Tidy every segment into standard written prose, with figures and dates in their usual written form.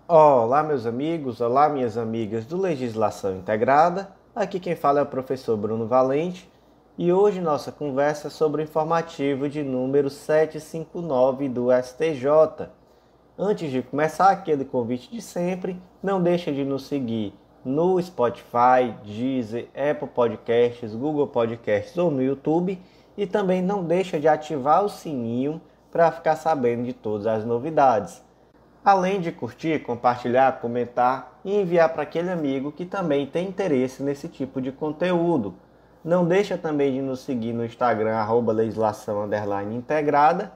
Olá, meus amigos, olá, minhas amigas do Legislação Integrada. Aqui quem fala é o professor Bruno Valente e hoje nossa conversa é sobre o informativo de número 759 do STJ. Antes de começar, aquele convite de sempre, não deixa de nos seguir no Spotify, Deezer, Apple Podcasts, Google Podcasts ou no YouTube e também não deixa de ativar o sininho para ficar sabendo de todas as novidades. Além de curtir, compartilhar, comentar e enviar para aquele amigo que também tem interesse nesse tipo de conteúdo. Não deixa também de nos seguir no Instagram, @legislação_integrada.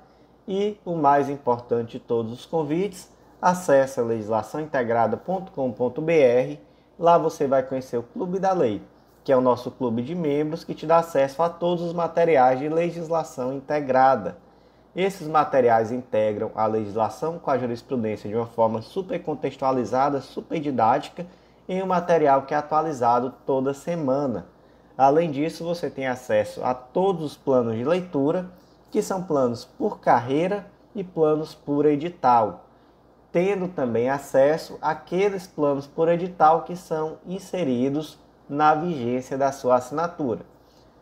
E o mais importante de todos os convites, acesse legislaçãointegrada.com.br. Lá você vai conhecer o Clube da Lei, que é o nosso clube de membros que te dá acesso a todos os materiais de legislação integrada. Esses materiais integram a legislação com a jurisprudência de uma forma super contextualizada, super didática, em um material que é atualizado toda semana. Além disso, você tem acesso a todos os planos de leitura, que são planos por carreira e planos por edital, tendo também acesso àqueles planos por edital que são inseridos na vigência da sua assinatura.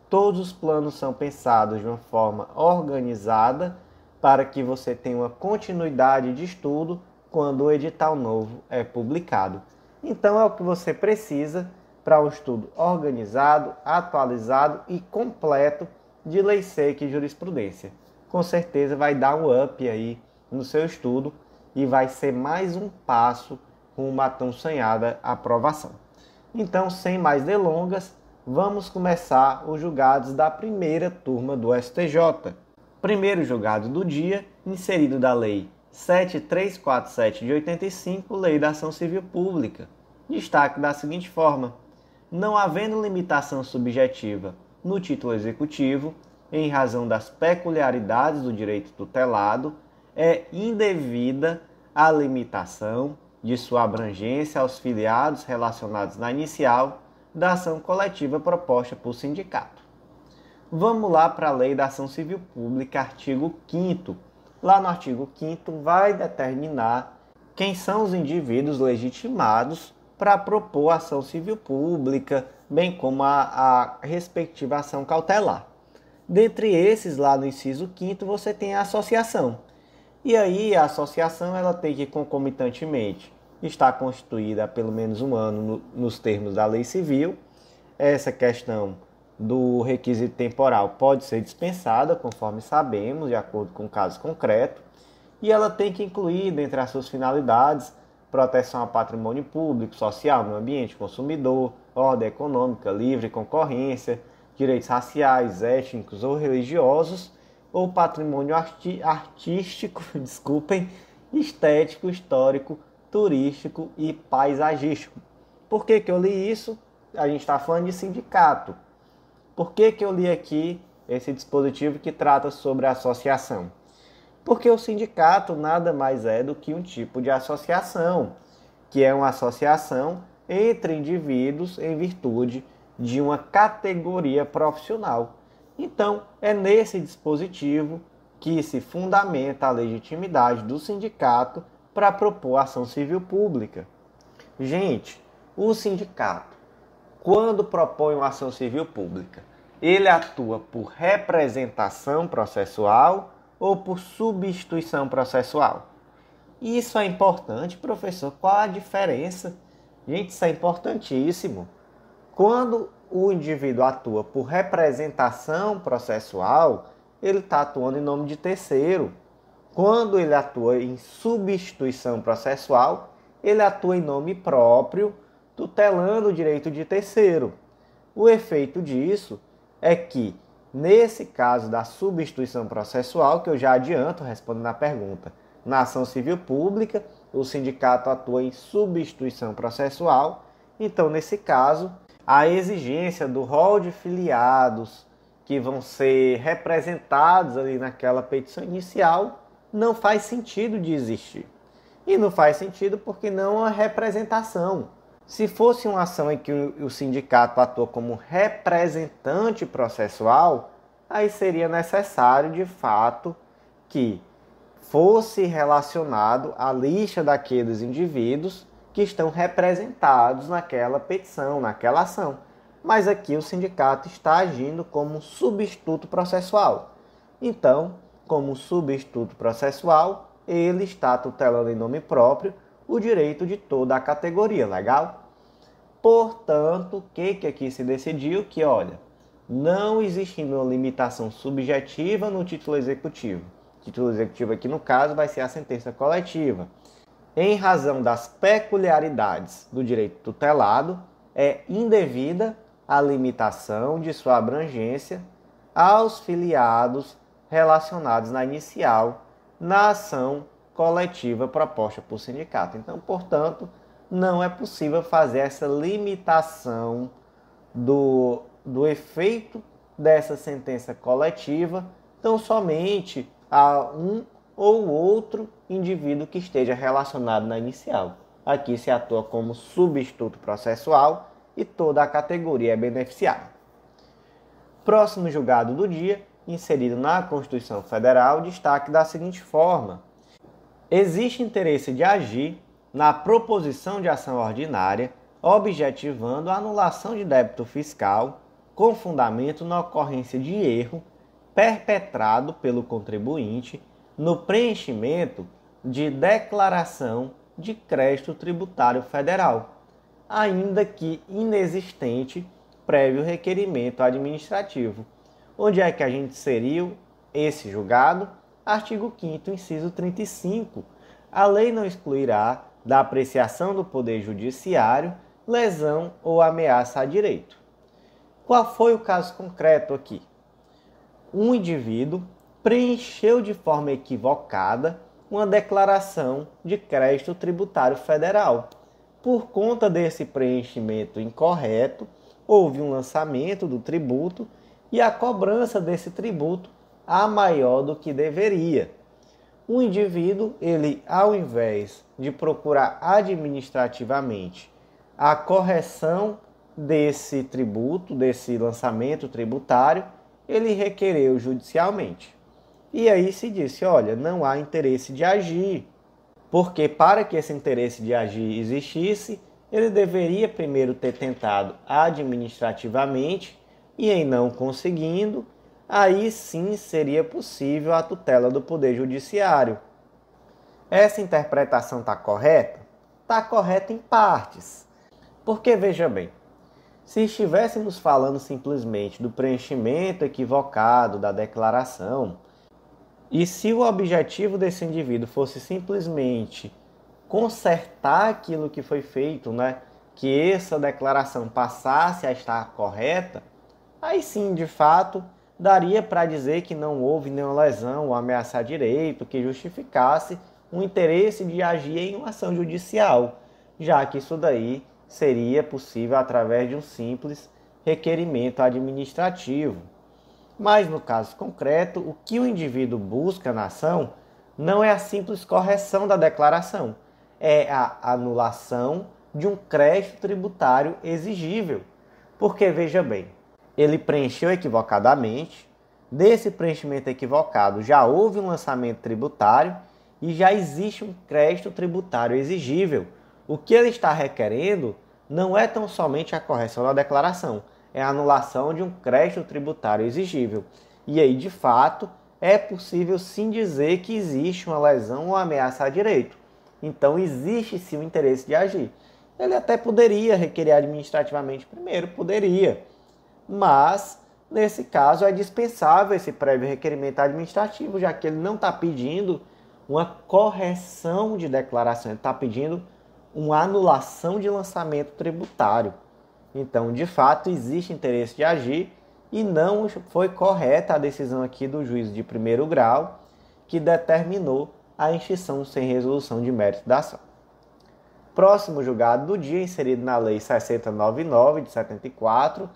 Todos os planos são pensados de uma forma organizada para que você tenha uma continuidade de estudo quando o edital novo é publicado. Então é o que você precisa para um estudo organizado, atualizado e completo de lei seca e jurisprudência. Com certeza vai dar um up aí no seu estudo e vai ser mais um passo rumo à tão sonhada aprovação. Então, sem mais delongas, vamos começar os julgados da primeira turma do STJ. Primeiro julgado do dia, inserido da Lei 7347 de 85, Lei da Ação Civil Pública. Destaque da seguinte forma: não havendo limitação subjetiva no título executivo, em razão das peculiaridades do direito tutelado, é indevida a limitação de sua abrangência aos filiados relacionados na inicial da ação coletiva proposta por sindicato. Vamos lá para a Lei da Ação Civil Pública, artigo 5º. Lá no artigo 5º vai determinar quem são os indivíduos legitimados para propor ação civil pública, bem como a respectiva ação cautelar. Dentre esses, lá no inciso 5º, você tem a associação. E aí a associação ela tem que concomitantemente estar constituída há pelo menos um ano nos termos da lei civil. Essa questão do requisito temporal pode ser dispensada, conforme sabemos, de acordo com o caso concreto. E ela tem que incluir, dentre as suas finalidades, proteção ao patrimônio público, social, meio ambiente, consumidor, ordem econômica, livre concorrência, direitos raciais, étnicos ou religiosos, ou patrimônio artístico, estético, histórico, turístico e paisagístico. Por que eu li isso? A gente está falando de sindicato. Por que eu li aqui esse dispositivo que trata sobre a associação? Porque o sindicato nada mais é do que um tipo de associação, que é uma associação entre indivíduos em virtude de uma categoria profissional. Então, é nesse dispositivo que se fundamenta a legitimidade do sindicato para propor ação civil pública. Gente, o sindicato, quando propõe uma ação civil pública, ele atua por representação processual ou por substituição processual? Isso é importante, professor. Qual a diferença? Gente, isso é importantíssimo. Quando o indivíduo atua por representação processual, ele está atuando em nome de terceiro. Quando ele atua em substituição processual, ele atua em nome próprio, tutelando o direito de terceiro. O efeito disso é que, nesse caso da substituição processual, que eu já adianto respondendo à pergunta, na ação civil pública, o sindicato atua em substituição processual. Então, nesse caso, a exigência do rol de filiados que vão ser representados ali naquela petição inicial não faz sentido de existir. E não faz sentido porque não há representação. Se fosse uma ação em que o sindicato atua como representante processual, aí seria necessário, de fato, que fosse relacionado à lista daqueles indivíduos que estão representados naquela petição, naquela ação. Mas aqui o sindicato está agindo como substituto processual. Então, como substituto processual, ele está tutelando em nome próprio o direito de toda a categoria, legal? Portanto, o que aqui se decidiu? Que, olha, não existindo uma limitação subjetiva no título executivo. O título executivo aqui, no caso, vai ser a sentença coletiva. Em razão das peculiaridades do direito tutelado, é indevida a limitação de sua abrangência aos filiados relacionados na inicial na ação coletiva proposta por sindicato. Então, portanto, não é possível fazer essa limitação do efeito dessa sentença coletiva tão somente a um ou outro indivíduo que esteja relacionado na inicial. Aqui se atua como substituto processual e toda a categoria é beneficiada. Próximo julgado do dia, inserido na Constituição Federal, destaque da seguinte forma: existe interesse de agir na proposição de ação ordinária, objetivando a anulação de débito fiscal com fundamento na ocorrência de erro perpetrado pelo contribuinte no preenchimento de declaração de crédito tributário federal, ainda que inexistente prévio requerimento administrativo. Onde é que a gente inseriu esse julgado? Artigo 5º, inciso 35. A lei não excluirá da apreciação do Poder Judiciário lesão ou ameaça a direito. Qual foi o caso concreto aqui? Um indivíduo preencheu de forma equivocada uma declaração de crédito tributário federal. Por conta desse preenchimento incorreto, houve um lançamento do tributo e a cobrança desse tributo a maior do que deveria. O indivíduo, ele, ao invés de procurar administrativamente a correção desse tributo, desse lançamento tributário, ele requereu judicialmente. E aí se disse, olha, não há interesse de agir, porque para que esse interesse de agir existisse, ele deveria primeiro ter tentado administrativamente e, em não conseguindo, aí sim seria possível a tutela do Poder Judiciário. Essa interpretação está correta? Está correta em partes. Porque, veja bem, se estivéssemos falando simplesmente do preenchimento equivocado da declaração, e se o objetivo desse indivíduo fosse simplesmente consertar aquilo que foi feito, que essa declaração passasse a estar correta, aí sim, de fato, daria para dizer que não houve nenhuma lesão ou ameaçar direito que justificasse um interesse de agir em uma ação judicial, já que isso daí seria possível através de um simples requerimento administrativo. Mas no caso concreto, o que o indivíduo busca na ação não é a simples correção da declaração, é a anulação de um crédito tributário exigível. Porque, veja bem, ele preencheu equivocadamente, desse preenchimento equivocado já houve um lançamento tributário e já existe um crédito tributário exigível. O que ele está requerendo não é tão somente a correção da declaração, é a anulação de um crédito tributário exigível. E aí, de fato, é possível sim dizer que existe uma lesão ou ameaça a direito. Então, existe sim o interesse de agir. Ele até poderia requerer administrativamente primeiro, poderia. Mas, nesse caso, é dispensável esse prévio requerimento administrativo, já que ele não está pedindo uma correção de declaração, ele está pedindo uma anulação de lançamento tributário. Então, de fato, existe interesse de agir e não foi correta a decisão aqui do juízo de primeiro grau que determinou a extinção sem resolução de mérito da ação. Próximo julgado do dia, inserido na Lei 6099 de 74,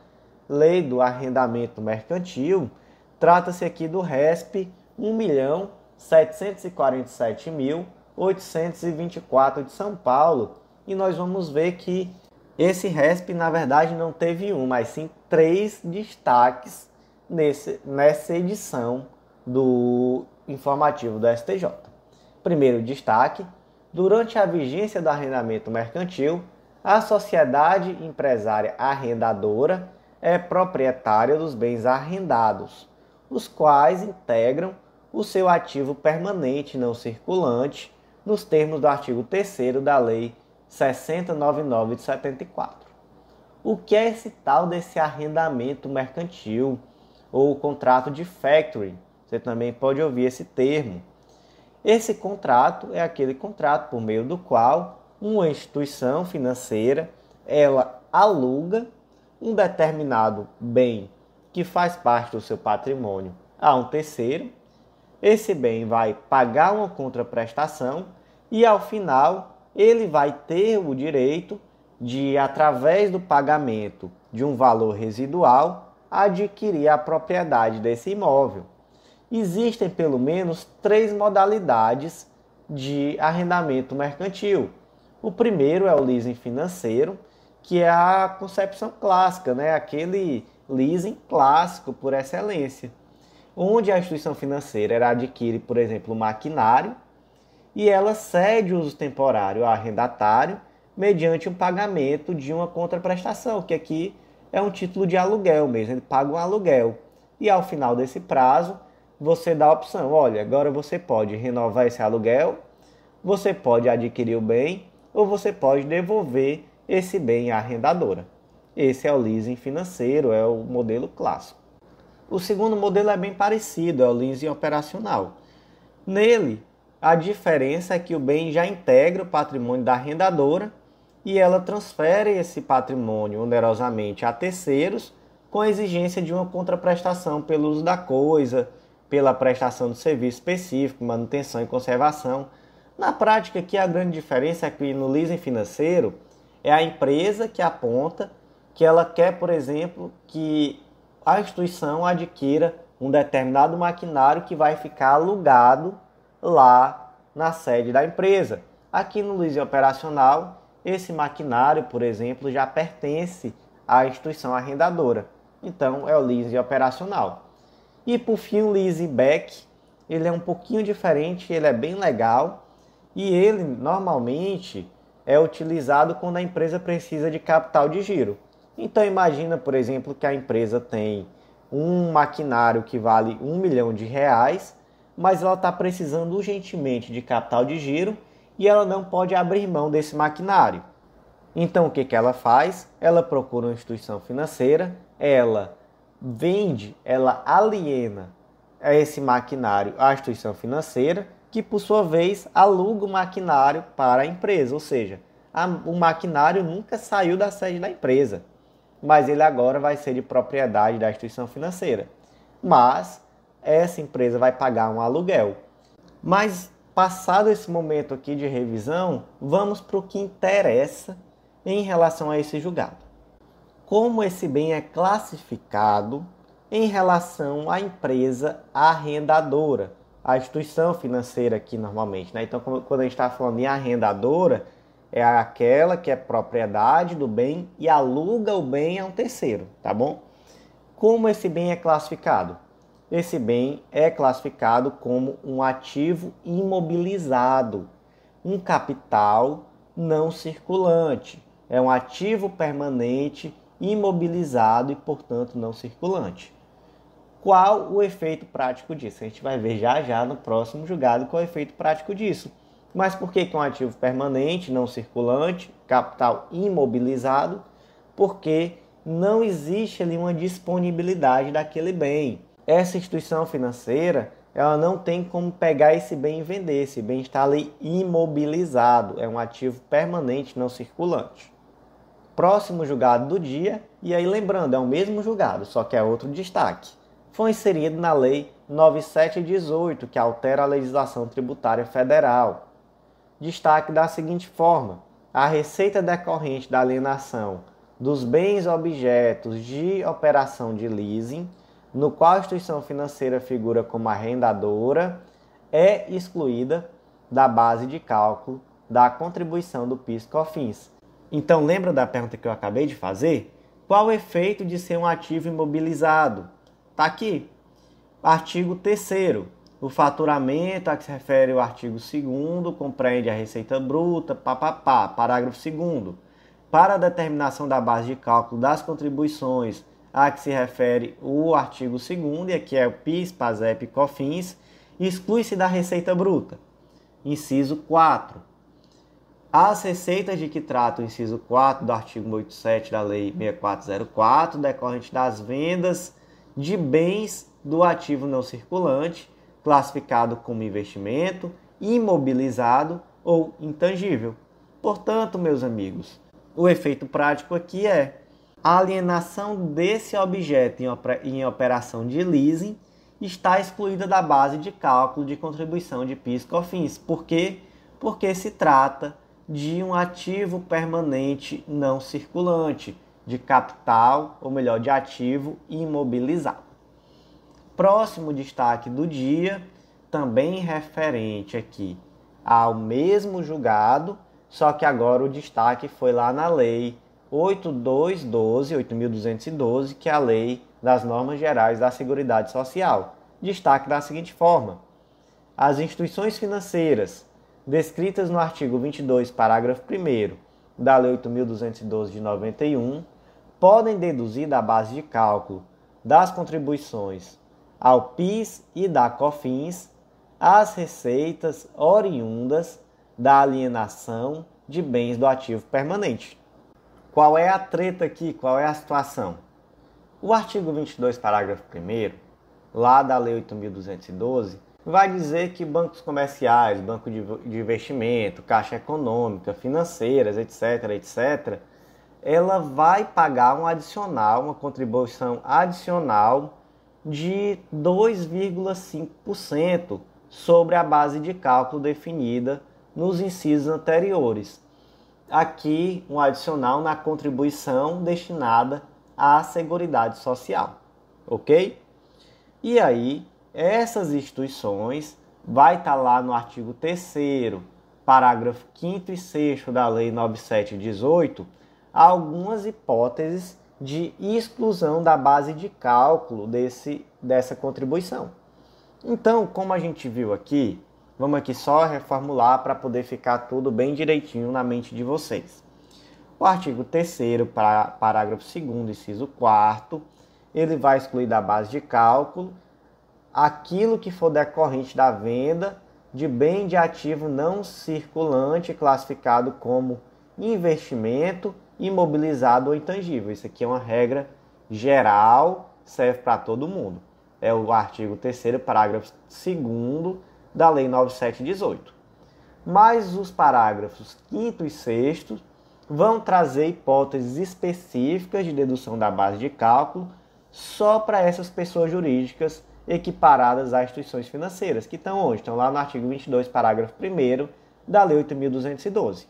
Lei do Arrendamento Mercantil, trata-se aqui do RESP 1.747.824 de São Paulo, e nós vamos ver que esse RESP, na verdade, não teve um, mas sim 3 destaques nessa edição do informativo do STJ. Primeiro destaque: durante a vigência do arrendamento mercantil, a sociedade empresária arrendadora é proprietária dos bens arrendados, os quais integram o seu ativo permanente não circulante, nos termos do artigo 3º da Lei 6099 de 74. O que é esse tal desse arrendamento mercantil ou contrato de factoring? Você também pode ouvir esse termo. Esse contrato é aquele contrato por meio do qual uma instituição financeira ela aluga um determinado bem que faz parte do seu patrimônio a um terceiro. Esse bem vai pagar uma contraprestação e, ao final, ele vai ter o direito de, através do pagamento de um valor residual, adquirir a propriedade desse imóvel. Existem pelo menos 3 modalidades de arrendamento mercantil. O primeiro é o leasing financeiro, que é a concepção clássica, né? Aquele leasing clássico por excelência, onde a instituição financeira adquire, por exemplo, um maquinário e ela cede o uso temporário ao arrendatário mediante um pagamento de uma contraprestação, que aqui é um título de aluguel mesmo, ele paga um aluguel. E ao final desse prazo, você dá a opção, olha, agora você pode renovar esse aluguel, você pode adquirir o bem ou você pode devolver esse bem à arrendadora. Esse é o leasing financeiro, é o modelo clássico. O segundo modelo é bem parecido, é o leasing operacional. Nele, a diferença é que o bem já integra o patrimônio da arrendadora e ela transfere esse patrimônio onerosamente a terceiros com a exigência de uma contraprestação pelo uso da coisa, pela prestação de serviço específico, manutenção e conservação. Na prática, aqui a grande diferença é que no leasing financeiro é a empresa que aponta que ela quer, por exemplo, que a instituição adquira um determinado maquinário que vai ficar alugado lá na sede da empresa. Aqui no leasing operacional, esse maquinário, por exemplo, já pertence à instituição arrendadora. Então, é o leasing operacional. E por fim, o leasing back, ele é um pouquinho diferente, ele é bem legal e ele normalmente é utilizado quando a empresa precisa de capital de giro. Então imagina, por exemplo, que a empresa tem um maquinário que vale R$1 milhão, mas ela está precisando urgentemente de capital de giro e ela não pode abrir mão desse maquinário. Então o que ela faz? Ela procura uma instituição financeira, ela vende, ela aliena esse maquinário à instituição financeira, que por sua vez aluga o maquinário para a empresa, ou seja, o maquinário nunca saiu da sede da empresa, mas ele agora vai ser de propriedade da instituição financeira. Mas essa empresa vai pagar um aluguel. Mas passado esse momento aqui de revisão, vamos para o que interessa em relação a esse julgado. Como esse bem é classificado em relação à empresa arrendadora, a instituição financeira aqui normalmente, né? Então, quando a gente está falando em arrendadora, é aquela que é propriedade do bem e aluga o bem a um terceiro, tá bom? Como esse bem é classificado? Esse bem é classificado como um ativo imobilizado, um capital não circulante. É um ativo permanente imobilizado e, portanto, não circulante. Qual o efeito prático disso? A gente vai ver já no próximo julgado qual é o efeito prático disso. Mas por que é um ativo permanente, não circulante, capital imobilizado? Porque não existe ali uma disponibilidade daquele bem. Essa instituição financeira, ela não tem como pegar esse bem e vender. Esse bem está ali imobilizado. É um ativo permanente, não circulante. Próximo julgado do dia, e aí lembrando, é o mesmo julgado, só que é outro destaque. Foi inserido na Lei 9718, que altera a legislação tributária federal. Destaque da seguinte forma: a receita decorrente da alienação dos bens objetos de operação de leasing, no qual a instituição financeira figura como arrendadora, é excluída da base de cálculo da contribuição do PIS/COFINS. Então, lembra da pergunta que eu acabei de fazer? Qual o efeito de ser um ativo imobilizado? Está aqui. Artigo 3º. O faturamento a que se refere o artigo 2º compreende a receita bruta, parágrafo 2º. Para a determinação da base de cálculo das contribuições a que se refere o artigo 2º, e aqui é o PIS, PASEP e COFINS, exclui-se da receita bruta. Inciso 4. As receitas de que trata o inciso 4 do artigo 187 da Lei 6404, decorrente das vendas de bens do ativo não circulante, classificado como investimento, imobilizado ou intangível. Portanto, meus amigos, o efeito prático aqui é a alienação desse objeto em operação de leasing está excluída da base de cálculo de contribuição de PIS/COFINS. Por quê? Porque se trata de um ativo permanente não circulante, de capital, ou melhor, de ativo imobilizado. Próximo destaque do dia, também referente aqui ao mesmo julgado, só que agora o destaque foi lá na Lei 8.212, que é a Lei das Normas Gerais da Seguridade Social. Destaque da seguinte forma: as instituições financeiras descritas no artigo 22, parágrafo 1º da Lei 8.212 de 91 podem deduzir da base de cálculo das contribuições ao PIS e da COFINS as receitas oriundas da alienação de bens do ativo permanente. Qual é a treta aqui? Qual é a situação? O artigo 22, parágrafo 1º, lá da Lei 8.212, vai dizer que bancos comerciais, banco de investimento, caixa econômica, financeiras, etc., ela vai pagar uma contribuição adicional de 2,5% sobre a base de cálculo definida nos incisos anteriores. Aqui, um adicional na contribuição destinada à Seguridade Social, ok? E aí, essas instituições vai estar lá no artigo 3º, parágrafo 5º e 6º da Lei 9718, algumas hipóteses de exclusão da base de cálculo dessa contribuição. Então, como a gente viu aqui, vamos aqui só reformular para poder ficar tudo bem direitinho na mente de vocês. O artigo 3º, parágrafo 2º, inciso 4º, ele vai excluir da base de cálculo aquilo que for decorrente da venda de bem de ativo não circulante classificado como investimento, imobilizado ou intangível. Isso aqui é uma regra geral, serve para todo mundo. É o artigo 3º, parágrafo 2º da Lei 9718. Mas os parágrafos 5º e 6º vão trazer hipóteses específicas de dedução da base de cálculo só para essas pessoas jurídicas equiparadas às instituições financeiras, que estão onde? Estão lá no artigo 22, parágrafo 1º da Lei 8.212.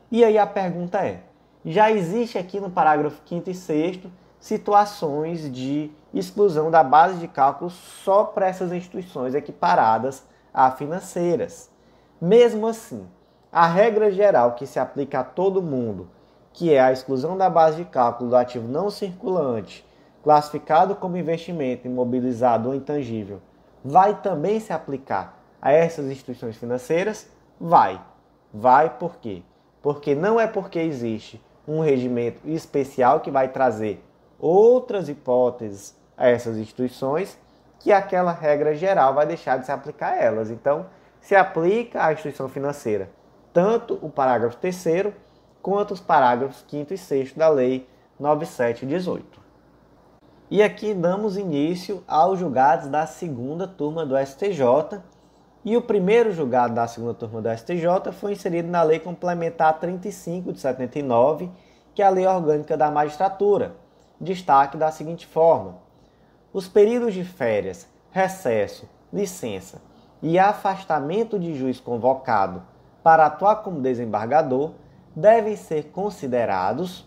E aí a pergunta é, já existe aqui no parágrafo 5º e 6º situações de exclusão da base de cálculo só para essas instituições equiparadas a financeiras. Mesmo assim, a regra geral que se aplica a todo mundo, que é a exclusão da base de cálculo do ativo não circulante, classificado como investimento imobilizado ou intangível, vai também se aplicar a essas instituições financeiras? Vai. Vai por quê? Porque não é porque existe um regimento especial que vai trazer outras hipóteses a essas instituições que aquela regra geral vai deixar de se aplicar a elas. Então, se aplica à instituição financeira tanto o parágrafo 3º quanto os parágrafos 5º e 6º da Lei 9718. E aqui damos início aos julgados da segunda turma do STJ. E o primeiro julgado da segunda turma do STJ foi inserido na Lei Complementar 35 de 79, que é a Lei Orgânica da Magistratura. Destaque da seguinte forma: os períodos de férias, recesso, licença e afastamento de juiz convocado para atuar como desembargador devem ser considerados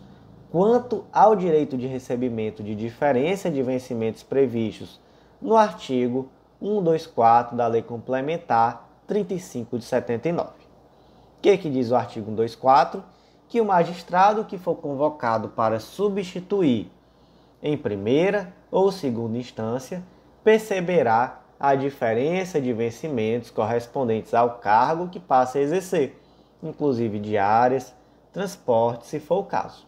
quanto ao direito de recebimento de diferença de vencimentos previstos no artigo 124 da Lei Complementar 35 de 79. O que diz o artigo 124? Que o magistrado que for convocado para substituir em primeira ou segunda instância perceberá a diferença de vencimentos correspondentes ao cargo que passa a exercer, inclusive diárias, transporte, se for o caso.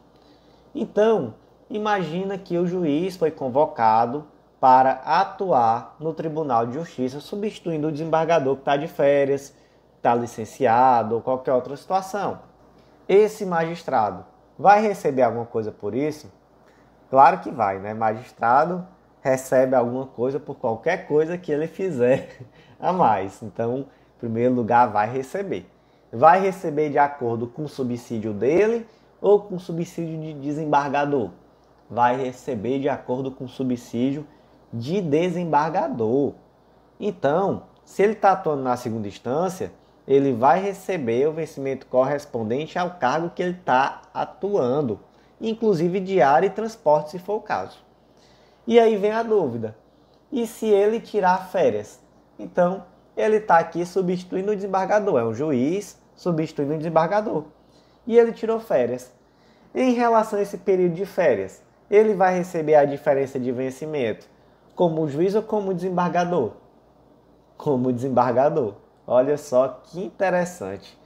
Então, imagina que o juiz foi convocado para atuar no Tribunal de Justiça, substituindo o desembargador que está de férias, está licenciado ou qualquer outra situação. Esse magistrado vai receber alguma coisa por isso? Claro que vai, né? Magistrado recebe alguma coisa por qualquer coisa que ele fizer a mais. Então, em primeiro lugar, vai receber. Vai receber de acordo com o subsídio dele ou com o subsídio de desembargador? Vai receber de acordo com o subsídio de desembargador. Então, se ele está atuando na segunda instância, ele vai receber o vencimento correspondente ao cargo que ele está atuando, inclusive diária e transporte, se for o caso. E aí vem a dúvida, e se ele tirar férias? Então, ele está aqui substituindo o desembargador, é um juiz substituindo o desembargador. E ele tirou férias. Em relação a esse período de férias, ele vai receber a diferença de vencimento como juiz ou como desembargador? Como desembargador. Olha só que interessante.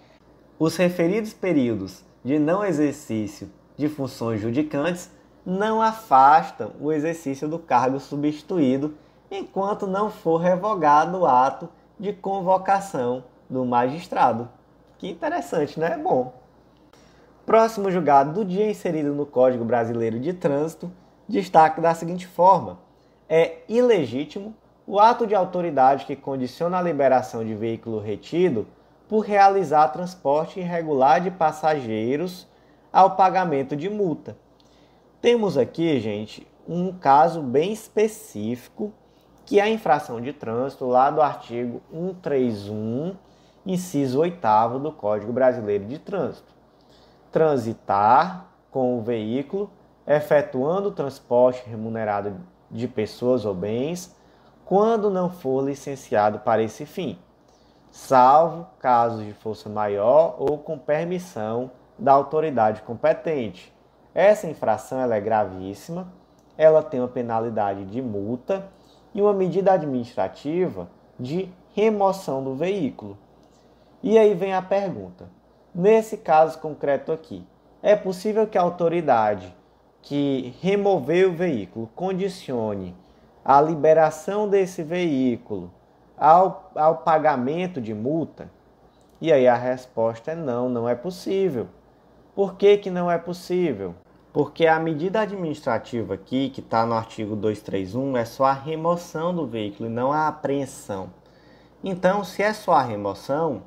Os referidos períodos de não exercício de funções judicantes não afastam o exercício do cargo substituído enquanto não for revogado o ato de convocação do magistrado. Que interessante, né? Bom. Próximo julgado do dia inserido no Código Brasileiro de Trânsito destaca da seguinte forma: é ilegítimo o ato de autoridade que condiciona a liberação de veículo retido por realizar transporte irregular de passageiros ao pagamento de multa. Temos aqui, gente, um caso bem específico, que é a infração de trânsito lá do artigo 131, inciso 8º do Código Brasileiro de Trânsito. Transitar com o veículo, efetuando o transporte remunerado de pessoas ou bens, quando não for licenciado para esse fim, salvo casos de força maior ou com permissão da autoridade competente. Essa infração ela é gravíssima, ela tem uma penalidade de multa e uma medida administrativa de remoção do veículo. E aí vem a pergunta: nesse caso concreto aqui, é possível que a autoridade que removeu o veículo condicione a liberação desse veículo ao pagamento de multa? E aí a resposta é não, não é possível. Por que que não é possível? Porque a medida administrativa aqui, que está no artigo 231, é só a remoção do veículo e não a apreensão. Então, se é só a remoção,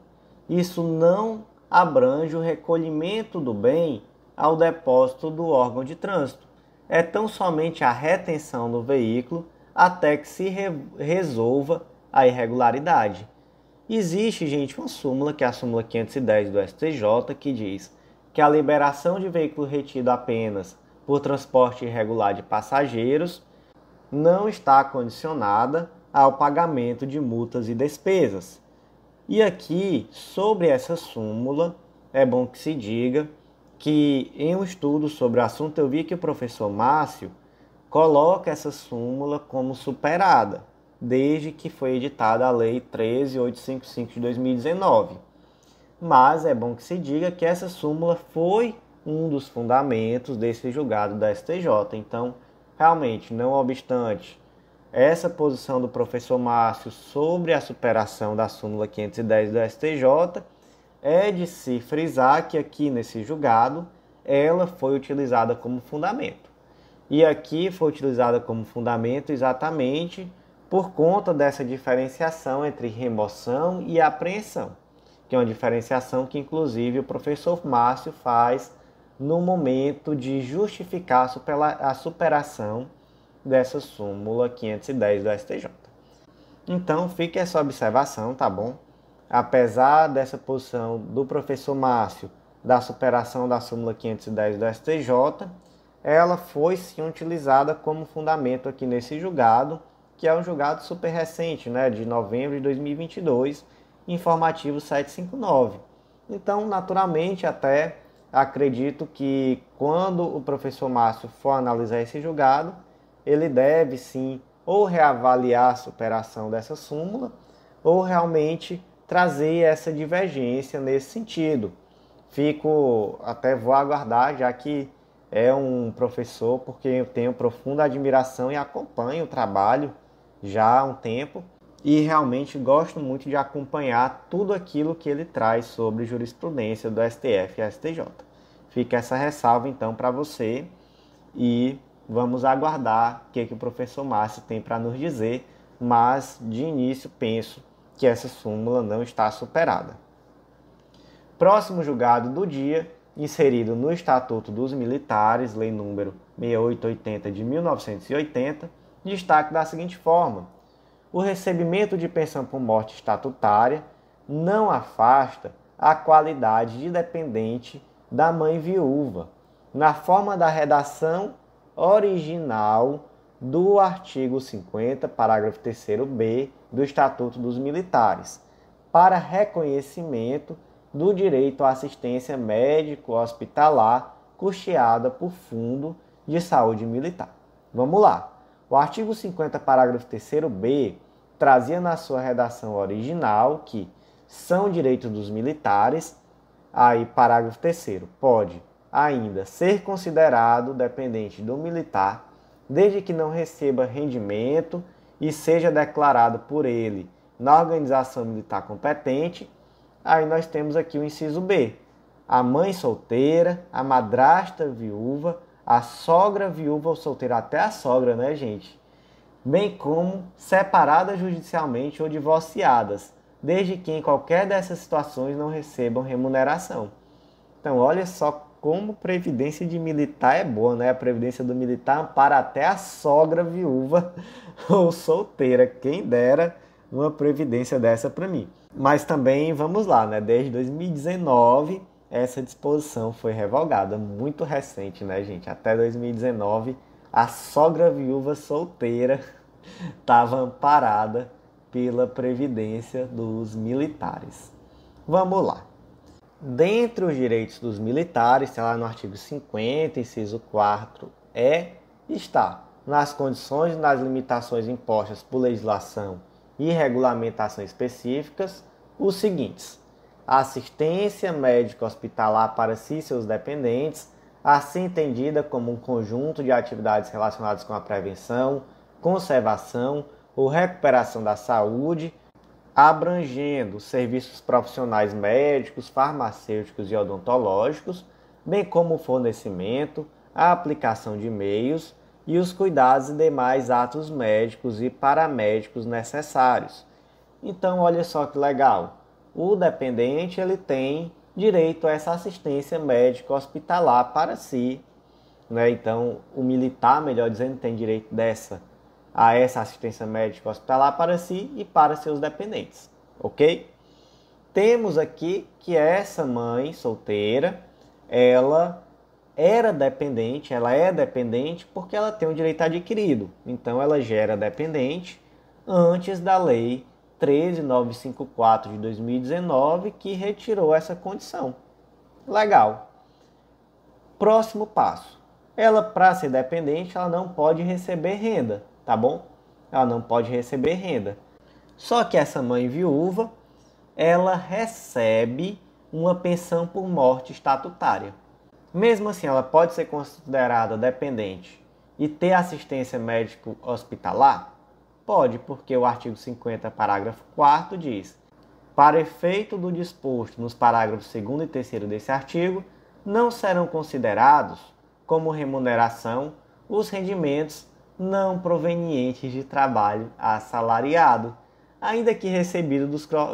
isso não abrange o recolhimento do bem ao depósito do órgão de trânsito. É tão somente a retenção do veículo até que se resolva a irregularidade. Existe, gente, uma súmula, que é a súmula 510 do STJ, que diz que a liberação de veículo retido apenas por transporte irregular de passageiros não está condicionada ao pagamento de multas e despesas. E aqui, sobre essa súmula, é bom que se diga que em um estudo sobre o assunto eu vi que o professor Márcio coloca essa súmula como superada, desde que foi editada a Lei 13.855 de 2019. Mas é bom que se diga que essa súmula foi um dos fundamentos desse julgado da STJ. Então, realmente, não obstante essa posição do professor Márcio sobre a superação da súmula 510 do STJ, é de se frisar que aqui nesse julgado ela foi utilizada como fundamento. E aqui foi utilizada como fundamento exatamente por conta dessa diferenciação entre remoção e apreensão, que é uma diferenciação que inclusive o professor Márcio faz no momento de justificar a superação dessa súmula 510 do STJ. Então, fique essa observação, tá bom? Apesar dessa posição do professor Márcio da superação da súmula 510 do STJ, ela foi sim utilizada como fundamento aqui nesse julgado, que é um julgado super recente, né, de novembro de 2022, informativo 759. Então, naturalmente, até acredito que quando o professor Márcio for analisar esse julgado, ele deve sim ou reavaliar a superação dessa súmula, ou realmente trazer essa divergência nesse sentido. Vou aguardar, já que é um professor, porque eu tenho profunda admiração e acompanho o trabalho já há um tempo, e realmente gosto muito de acompanhar tudo aquilo que ele traz sobre jurisprudência do STF e STJ. Fica essa ressalva então para você e vamos aguardar o que o professor Márcio tem para nos dizer, mas de início penso que essa súmula não está superada. Próximo julgado do dia, inserido no Estatuto dos Militares, Lei nº 6880 de 1980, destaque da seguinte forma: o recebimento de pensão por morte estatutária não afasta a qualidade de dependente da mãe viúva, na forma da redação original do artigo 50, parágrafo 3º-B do Estatuto dos Militares, para reconhecimento do direito à assistência médico-hospitalar custeada por Fundo de Saúde Militar. Vamos lá. O artigo 50, parágrafo 3º-B, trazia na sua redação original que são direitos dos militares, aí parágrafo 3º, pode ainda ser considerado dependente do militar, desde que não receba rendimento e seja declarado por ele na organização militar competente. Aí nós temos aqui o inciso B, a mãe solteira, a madrasta viúva, a sogra viúva ou solteira, até a sogra, né, gente? Bem como separadas judicialmente ou divorciadas, desde que em qualquer dessas situações não recebam remuneração. Então, olha só como previdência de militar é boa, né? A previdência do militar ampara até a sogra viúva ou solteira. Quem dera uma previdência dessa para mim. Mas também, vamos lá, né? Desde 2019, essa disposição foi revogada. Muito recente, né, gente? Até 2019, a sogra viúva solteira estava amparada pela previdência dos militares. Vamos lá. Dentre os direitos dos militares, está lá no artigo 50, inciso 4, está nas condições e nas limitações impostas por legislação e regulamentação específicas os seguintes: assistência médica hospitalar para si e seus dependentes, assim entendida como um conjunto de atividades relacionadas com a prevenção, conservação ou recuperação da saúde, abrangendo serviços profissionais médicos, farmacêuticos e odontológicos, bem como o fornecimento, a aplicação de meios e os cuidados e demais atos médicos e paramédicos necessários. Então, olha só que legal. O dependente ele tem direito a essa assistência médica hospitalar para si, né? Então, o militar, melhor dizendo, tem direito a essa assistência médica hospitalar para si e para seus dependentes, ok? Temos aqui que essa mãe solteira, ela é dependente porque ela tem um direito adquirido. Então, ela já era dependente antes da Lei 13.954 de 2019, que retirou essa condição. Legal. Próximo passo. Ela, para ser dependente, ela não pode receber renda, tá bom? Ela não pode receber renda. Só que essa mãe viúva, ela recebe uma pensão por morte estatutária. Mesmo assim, ela pode ser considerada dependente e ter assistência médico hospitalar? Pode, porque o artigo 50, parágrafo 4º diz: para efeito do disposto nos parágrafos 2º e 3º desse artigo, não serão considerados como remuneração os rendimentos não provenientes de trabalho assalariado, ainda que recebido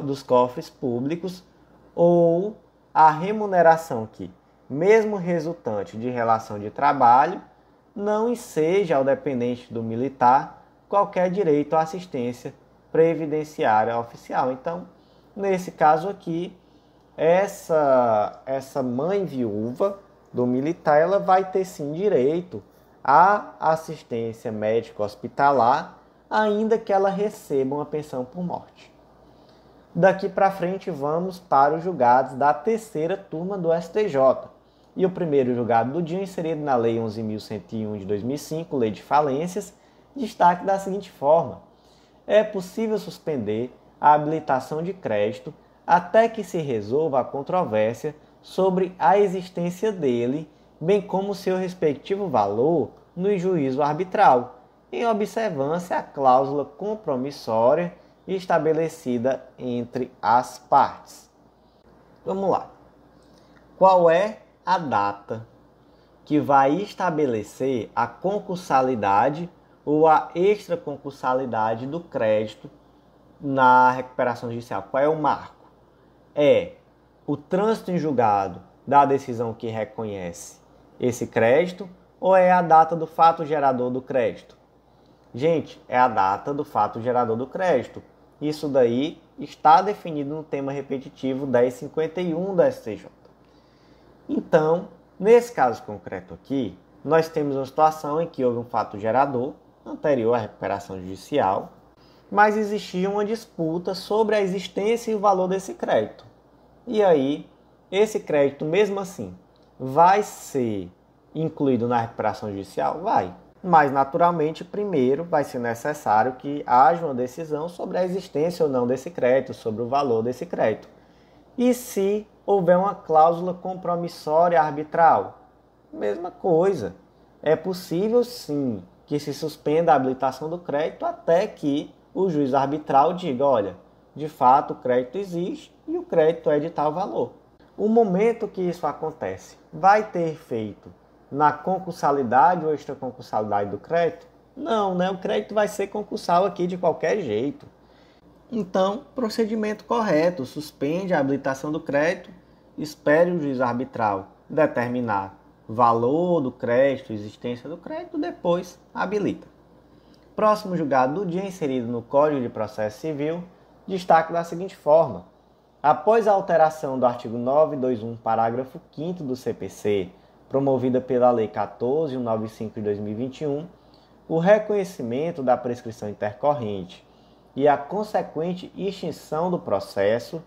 dos cofres públicos, ou a remuneração que, mesmo resultante de relação de trabalho, não enseja ao dependente do militar qualquer direito à assistência previdenciária oficial. Então, nesse caso aqui, essa mãe viúva do militar, ela vai ter sim direito à assistência médica hospitalar, ainda que ela receba uma pensão por morte. Daqui para frente vamos para os julgados da terceira turma do STJ. E o primeiro julgado do dia inserido na Lei 11.101 de 2005, Lei de Falências, destaque da seguinte forma: é possível suspender a habilitação de crédito até que se resolva a controvérsia sobre a existência dele, bem como seu respectivo valor no juízo arbitral, em observância à cláusula compromissória estabelecida entre as partes. Vamos lá. Qual é a data que vai estabelecer a concursalidade ou a extraconcursalidade do crédito na recuperação judicial? Qual é o marco? É o trânsito em julgado da decisão que reconhece esse crédito ou é a data do fato gerador do crédito? Gente, é a data do fato gerador do crédito. Isso daí está definido no tema repetitivo 1051 da STJ. Então, nesse caso concreto aqui, nós temos uma situação em que houve um fato gerador anterior à recuperação judicial, mas existia uma disputa sobre a existência e o valor desse crédito. E aí, esse crédito, mesmo assim, vai ser incluído na recuperação judicial? Vai. Mas, naturalmente, primeiro vai ser necessário que haja uma decisão sobre a existência ou não desse crédito, sobre o valor desse crédito. E se houver uma cláusula compromissória arbitral? Mesma coisa. É possível, sim, que se suspenda a habilitação do crédito até que o juiz arbitral diga, olha, de fato o crédito existe e o crédito é de tal valor. O momento que isso acontece vai ter efeito na concursalidade ou extraconcursalidade do crédito? Não, né? O crédito vai ser concursal aqui de qualquer jeito. Então, procedimento correto, suspende a habilitação do crédito, espere o juiz arbitral determinar valor do crédito, existência do crédito, depois habilita. Próximo julgado do dia inserido no Código de Processo Civil, destaque da seguinte forma: após a alteração do artigo 921, parágrafo 5º do CPC, promovida pela Lei 14.195 de 2021, o reconhecimento da prescrição intercorrente e a consequente extinção do processo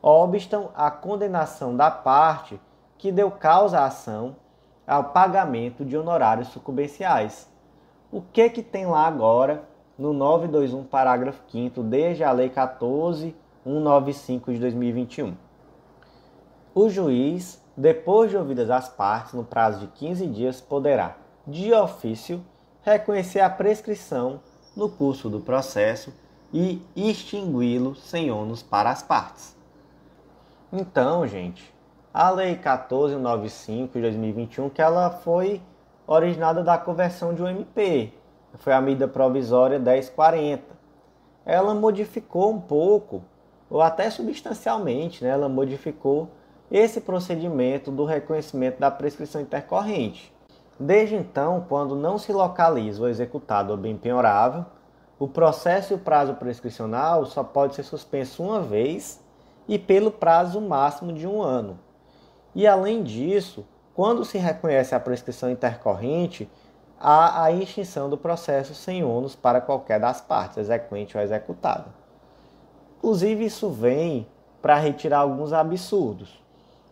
obstam a condenação da parte que deu causa à ação ao pagamento de honorários sucumbenciais. O que tem lá agora no 921, parágrafo 5º, desde a Lei 14.195 de 2021? O juiz, depois de ouvidas as partes, no prazo de 15 dias, poderá, de ofício, reconhecer a prescrição no curso do processo e extingui-lo sem ônus para as partes. Então, gente, a Lei 14.195 de 2021, que ela foi originada da conversão de um MP, foi a medida provisória 1040. Ela modificou um pouco, ou até substancialmente, né? Ela modificou esse procedimento do reconhecimento da prescrição intercorrente. Desde então, quando não se localiza o executado ou bem penhorável, o processo e o prazo prescricional só pode ser suspenso uma vez e pelo prazo máximo de 1 ano. E além disso, quando se reconhece a prescrição intercorrente, há a extinção do processo sem ônus para qualquer das partes, exequente ou executada. Inclusive, isso vem para retirar alguns absurdos.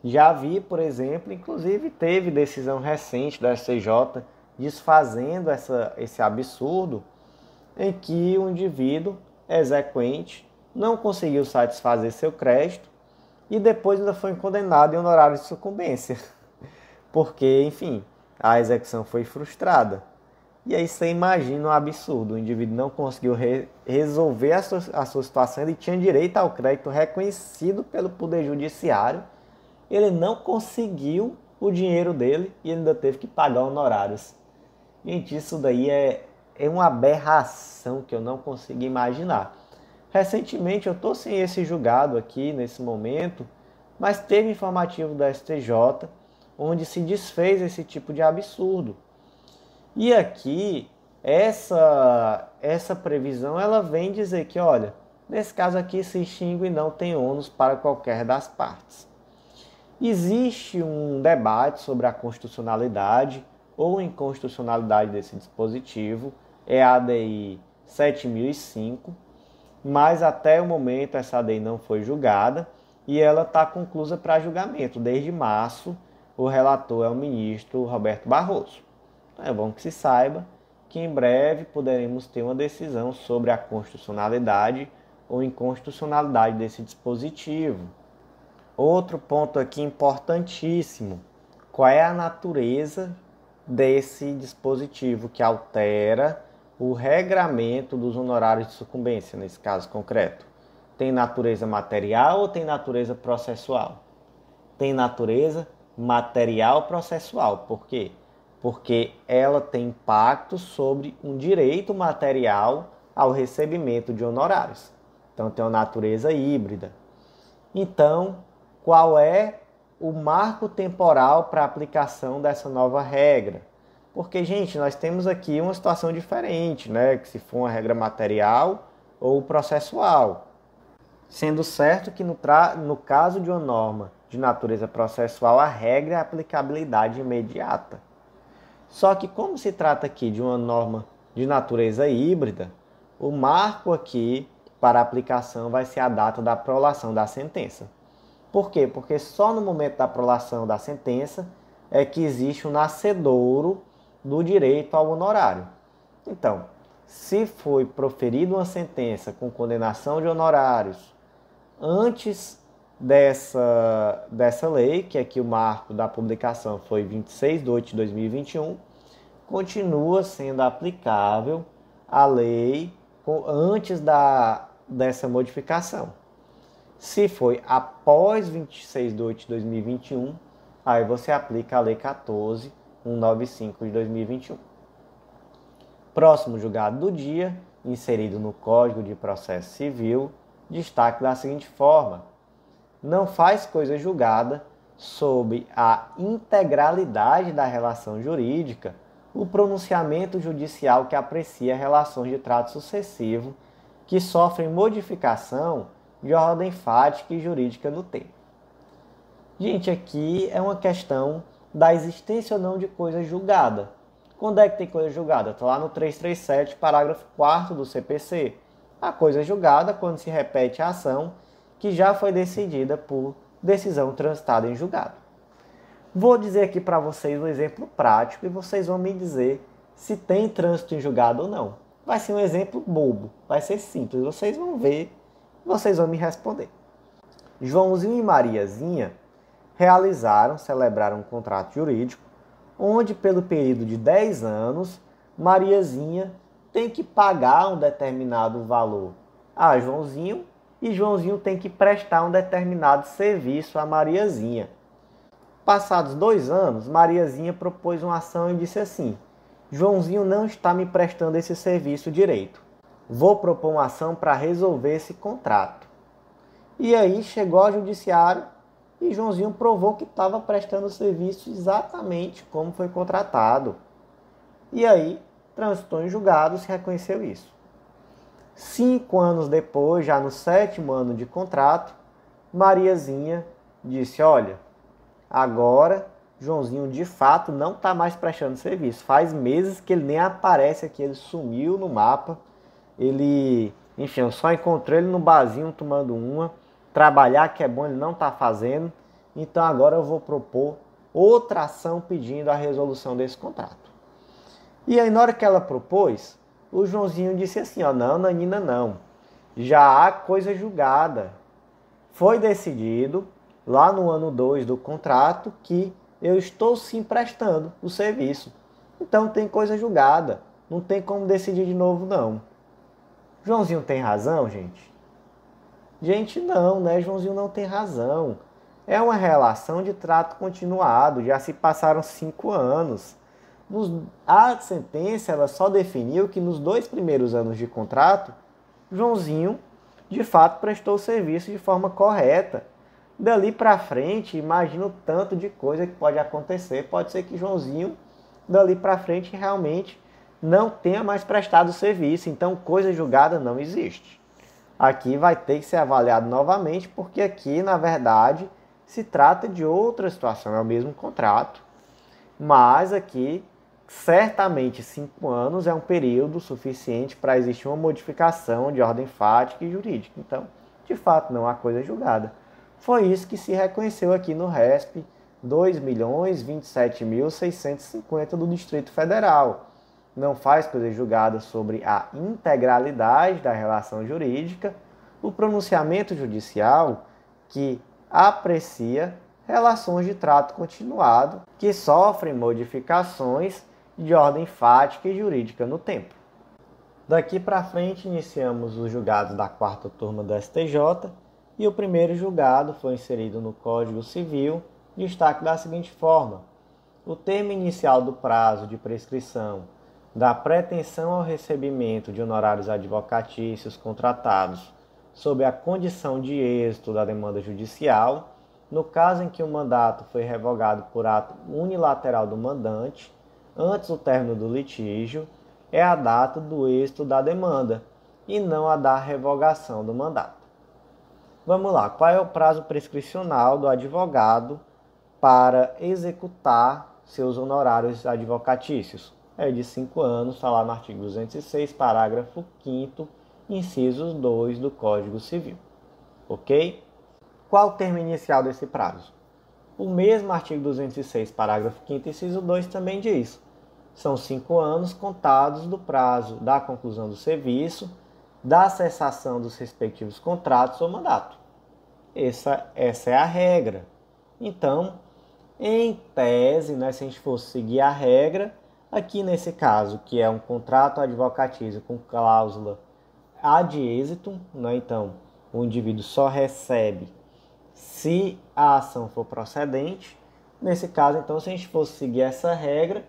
Já vi, por exemplo, inclusive teve decisão recente da STJ desfazendo esse absurdo em que o indivíduo exequente não conseguiu satisfazer seu crédito e depois ainda foi condenado em honorário de sucumbência. Porque, enfim, a execução foi frustrada. E aí você imagina um absurdo, o indivíduo não conseguiu resolver a sua situação, ele tinha direito ao crédito reconhecido pelo Poder Judiciário, ele não conseguiu o dinheiro dele e ele ainda teve que pagar honorários. Gente, isso daí é uma aberração que eu não consigo imaginar. Recentemente eu estou sem esse julgado aqui nesse momento, mas teve informativo da STJ onde se desfez esse tipo de absurdo. E aqui, essa previsão ela vem dizer que, olha, nesse caso aqui se extingue e não tem ônus para qualquer das partes. Existe um debate sobre a constitucionalidade ou inconstitucionalidade desse dispositivo, é a ADI 7005, mas até o momento essa ADI não foi julgada e ela está conclusa para julgamento. Desde março, o relator é o ministro Roberto Barroso. Então é bom que se saiba que em breve poderemos ter uma decisão sobre a constitucionalidade ou inconstitucionalidade desse dispositivo. Outro ponto aqui importantíssimo: qual é a natureza desse dispositivo que altera o regramento dos honorários de sucumbência, nesse caso concreto? Tem natureza material ou tem natureza processual? Tem natureza material processual. Por quê? Porque ela tem impacto sobre um direito material ao recebimento de honorários. Então tem uma natureza híbrida. Então, qual é o marco temporal para a aplicação dessa nova regra? Porque, gente, nós temos aqui uma situação diferente, né? Que se for uma regra material ou processual. Sendo certo que no caso de uma norma de natureza processual, a regra é a aplicabilidade imediata. Só que como se trata aqui de uma norma de natureza híbrida, o marco aqui para a aplicação vai ser a data da prolação da sentença. Por quê? Porque só no momento da prolação da sentença é que existe um nascedouro do direito ao honorário. Então, se foi proferida uma sentença com condenação de honorários antes dessa lei, que aqui o marco da publicação foi 26 de 8 de 2021, continua sendo aplicável a lei antes dessa modificação. Se foi após 26 de 8 de 2021, aí você aplica a Lei 14.195 de 2021. Próximo julgado do dia, inserido no Código de Processo Civil, destaque da seguinte forma: não faz coisa julgada sob a integralidade da relação jurídica o pronunciamento judicial que aprecia relações de trato sucessivo que sofrem modificação de ordem fática e jurídica no tempo. Gente, aqui é uma questão da existência ou não de coisa julgada. Quando é que tem coisa julgada? Está lá no 337, parágrafo 4º do CPC. A coisa julgada quando se repete a ação que já foi decidida por decisão transitada em julgado. Vou dizer aqui para vocês um exemplo prático e vocês vão me dizer se tem trânsito em julgado ou não. Vai ser um exemplo bobo, vai ser simples, vocês vão ver, vocês vão me responder. Joãozinho e Mariazinha celebraram um contrato jurídico, onde pelo período de 10 anos, Mariazinha tem que pagar um determinado valor a Joãozinho e Joãozinho tem que prestar um determinado serviço a Mariazinha. Passados 2 anos, Mariazinha propôs uma ação e disse assim: Joãozinho não está me prestando esse serviço direito. Vou propor uma ação para resolver esse contrato. E aí chegou ao judiciário e Joãozinho provou que estava prestando o serviço exatamente como foi contratado. E aí transitou em julgado e se reconheceu isso. 5 anos depois, já no 7º ano de contrato, Mariazinha disse: olha, agora Joãozinho de fato não está mais prestando serviço. Faz meses que ele nem aparece aqui, ele sumiu no mapa. Enfim, eu só encontrei ele no barzinho tomando uma. Trabalhar que é bom ele não está fazendo. Então agora eu vou propor outra ação pedindo a resolução desse contrato. E aí na hora que ela propôs, o Joãozinho disse assim: ó, não, Nanina, não. Já há coisa julgada. Foi decidido lá no ano 2 do contrato que eu estou sim prestando o serviço. Então tem coisa julgada. Não tem como decidir de novo, não. Joãozinho tem razão, gente? Gente, não, né? Joãozinho não tem razão. É uma relação de trato continuado. Já se passaram 5 anos. A sentença ela só definiu que nos 2 primeiros anos de contrato, Joãozinho, de fato, prestou o serviço de forma correta. Dali para frente, imagina o tanto de coisa que pode acontecer. Pode ser que Joãozinho, dali para frente, realmente não tenha mais prestado o serviço. Então, coisa julgada não existe. Aqui vai ter que ser avaliado novamente, porque aqui, na verdade, se trata de outra situação. É o mesmo contrato, mas aqui, certamente 5 anos é um período suficiente para existir uma modificação de ordem fática e jurídica. Então, de fato, não há coisa julgada. Foi isso que se reconheceu aqui no RESP 2.027.650 do Distrito Federal. não faz coisa julgada sobre a integralidade da relação jurídica, o pronunciamento judicial que aprecia relações de trato continuado que sofrem modificações de ordem fática e jurídica no tempo. Daqui para frente iniciamos os julgados da quarta turma do STJ e o primeiro julgado foi inserido no Código Civil, destaque da seguinte forma: o termo inicial do prazo de prescrição da pretensão ao recebimento de honorários advocatícios contratados sob a condição de êxito da demanda judicial, no caso em que o mandato foi revogado por ato unilateral do mandante, antes do término do litígio, é a data do êxito da demanda e não a da revogação do mandato. Vamos lá, qual é o prazo prescricional do advogado para executar seus honorários advocatícios? É de 5 anos, está lá no artigo 206, parágrafo 5º, incisos 2 do Código Civil. Ok? Qual o termo inicial desse prazo? O mesmo artigo 206, parágrafo 5º, inciso 2 também diz: são 5 anos contados do prazo da conclusão do serviço, da cessação dos respectivos contratos ou mandato. Essa é a regra. Então, em tese, se a gente fosse seguir a regra, aqui nesse caso, que é um contrato advocatício com cláusula ad êxitum, então o indivíduo só recebe se a ação for procedente. Nesse caso, então, se a gente fosse seguir essa regra,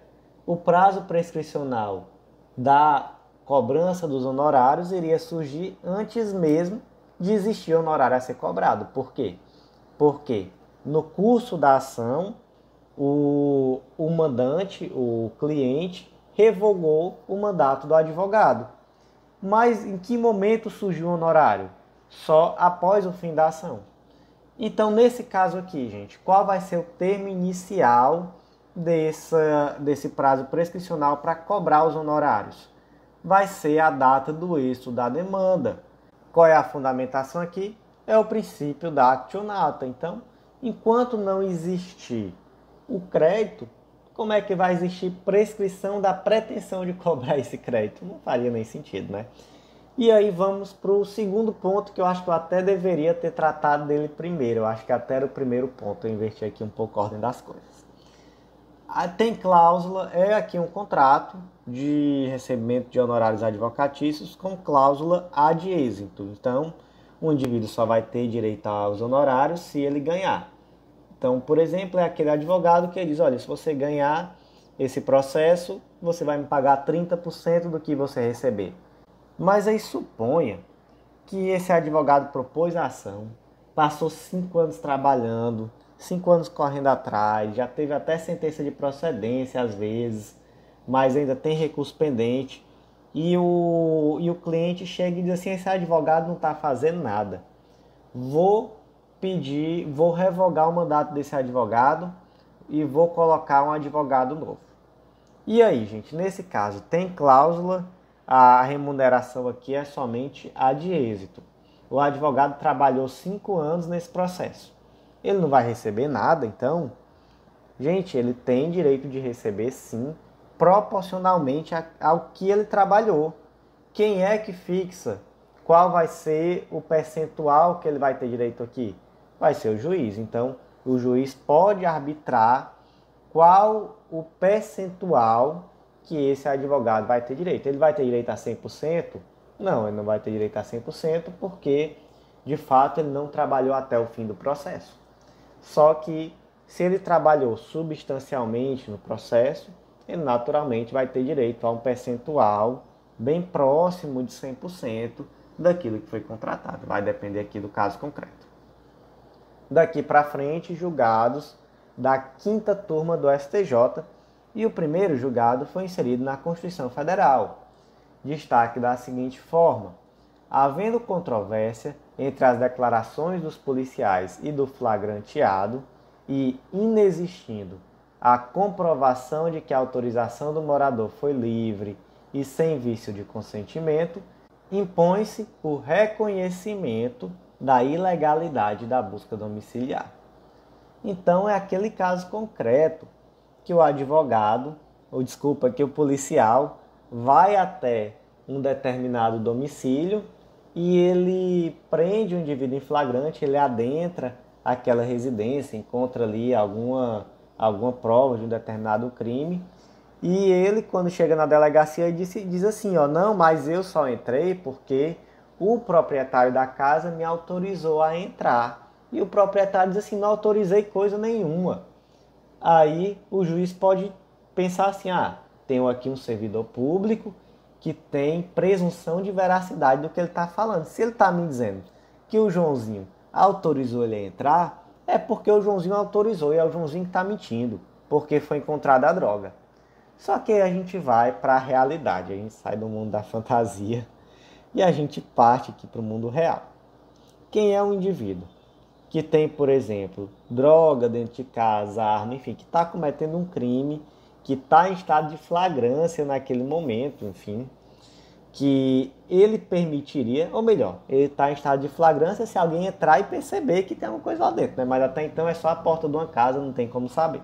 o prazo prescricional da cobrança dos honorários iria surgir antes mesmo de existir o honorário a ser cobrado. Por quê? Porque no curso da ação, o mandante, o cliente, revogou o mandato do advogado. Mas em que momento surgiu o honorário? Só após o fim da ação. Então, nesse caso aqui, gente, qual vai ser o termo inicial desse prazo prescricional para cobrar os honorários? Vai ser a data do êxito da demanda. Qual é a fundamentação aqui? É o princípio da actio nata. Então, enquanto não existir o crédito, como é que vai existir prescrição da pretensão de cobrar esse crédito? Não faria nem sentido, né? E aí vamos para o segundo ponto, que eu acho que eu até deveria ter tratado dele primeiro. Eu acho que até era o primeiro ponto. Eu inverti aqui um pouco a ordem das coisas. Tem cláusula, é aqui um contrato de recebimento de honorários advocatícios com cláusula ad êxito. Então, o indivíduo só vai ter direito aos honorários se ele ganhar. Então, por exemplo, é aquele advogado que diz: olha, se você ganhar esse processo, você vai me pagar 30% do que você receber. Mas aí suponha que esse advogado propôs a ação, passou 5 anos trabalhando, 5 anos correndo atrás, já teve até sentença de procedência às vezes, mas ainda tem recurso pendente, e o cliente chega e diz assim: esse advogado não está fazendo nada, vou revogar o mandato desse advogado e vou colocar um advogado novo. E aí, gente, nesse caso tem cláusula, a remuneração aqui é somente ad êxito. O advogado trabalhou 5 anos nesse processo. Ele não vai receber nada, então, gente, ele tem direito de receber sim, proporcionalmente ao que ele trabalhou. Quem é que fixa qual vai ser o percentual que ele vai ter direito aqui? Vai ser o juiz. Então, o juiz pode arbitrar qual o percentual que esse advogado vai ter direito. Ele vai ter direito a 100%? Não, ele não vai ter direito a 100% porque, de fato, ele não trabalhou até o fim do processo. Só que, se ele trabalhou substancialmente no processo, ele naturalmente vai ter direito a um percentual bem próximo de 100% daquilo que foi contratado. Vai depender aqui do caso concreto. Daqui para frente, julgados da 5ª turma do STJ, e o primeiro julgado foi inserido na Constituição Federal. Destaque da seguinte forma: havendo controvérsia entre as declarações dos policiais e do flagranteado e inexistindo a comprovação de que a autorização do morador foi livre e sem vício de consentimento, impõe-se o reconhecimento da ilegalidade da busca domiciliar. Então é aquele caso concreto que o advogado, que o policial vai até um determinado domicílio e ele prende o indivíduo em flagrante, ele adentra aquela residência, encontra ali alguma prova de um determinado crime. E ele, quando chega na delegacia, diz assim, ó, não, mas eu só entrei porque o proprietário da casa me autorizou a entrar. E o proprietário diz assim, não autorizei coisa nenhuma. Aí o juiz pode pensar assim, tenho aqui um servidor público que tem presunção de veracidade do que ele está falando. Se ele está me dizendo que o Joãozinho autorizou ele a entrar, é porque o Joãozinho autorizou e é o Joãozinho que está mentindo, porque foi encontrada a droga. Só que aí a gente vai para a realidade, a gente sai do mundo da fantasia e a gente parte aqui para o mundo real. Quem é um indivíduo que tem, por exemplo, droga dentro de casa, arma, enfim, que está cometendo um crime, que está em estado de flagrância naquele momento, enfim, que ele permitiria, ou melhor, ele está em estado de flagrância se alguém entrar e perceber que tem alguma coisa lá dentro, né? Mas até então é só a porta de uma casa, não tem como saber.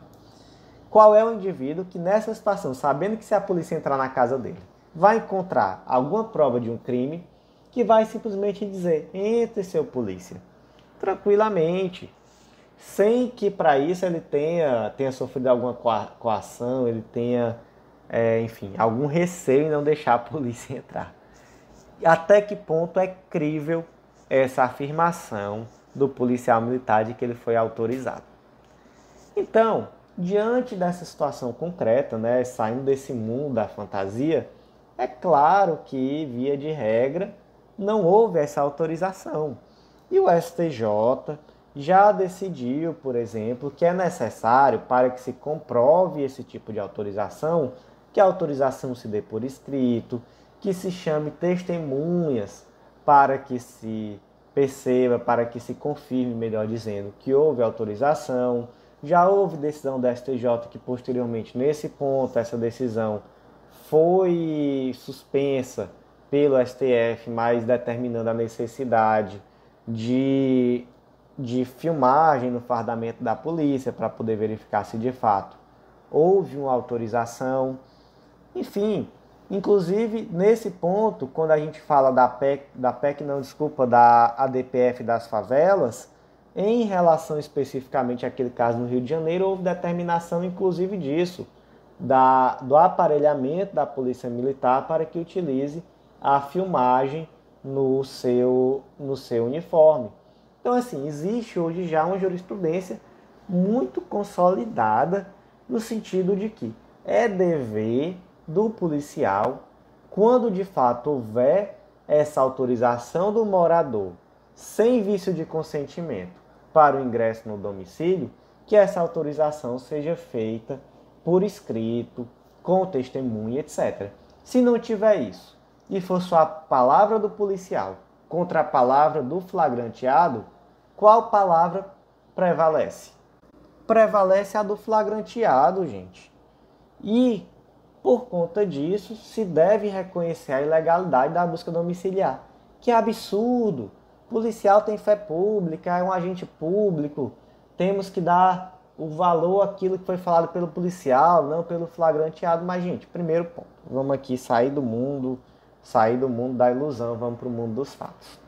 Qual é o indivíduo que nessa situação, sabendo que se a polícia entrar na casa dele, vai encontrar alguma prova de um crime, que vai simplesmente dizer, entre, seu polícia, tranquilamente, sem que para isso ele tenha sofrido alguma coação, ele tenha, enfim, algum receio em não deixar a polícia entrar. Até que ponto é crível essa afirmação do policial militar de que ele foi autorizado? Então, diante dessa situação concreta, né, saindo desse mundo da fantasia, é claro que, via de regra, não houve essa autorização. E o STJ já decidiu, por exemplo, que é necessário, para que se comprove esse tipo de autorização, que a autorização se dê por escrito, que se chame testemunhas para que se perceba, para que se confirme, melhor dizendo, que houve autorização. Já houve decisão da STJ que posteriormente, nesse ponto, essa decisão foi suspensa pelo STF, mas determinando a necessidade de filmagem no fardamento da polícia para poder verificar se de fato houve uma autorização. Enfim, inclusive nesse ponto, quando a gente fala da ADPF das favelas, em relação especificamente àquele caso no Rio de Janeiro, houve determinação inclusive disso, do aparelhamento da Polícia Militar para que utilize a filmagem no seu uniforme. Então, assim, existe hoje já uma jurisprudência muito consolidada no sentido de que é dever do policial, quando de fato houver essa autorização do morador sem vício de consentimento para o ingresso no domicílio, que essa autorização seja feita por escrito, com testemunha, etc. Se não tiver isso, e for só a palavra do policial contra a palavra do flagranteado, qual palavra prevalece? Prevalece a do flagranteado, gente. E, por conta disso, se deve reconhecer a ilegalidade da busca domiciliar. Que absurdo! O policial tem fé pública, é um agente público, temos que dar o valor àquilo que foi falado pelo policial, não pelo flagranteado. Mas, gente, primeiro ponto, vamos aqui sair do mundo da ilusão, vamos para o mundo dos fatos.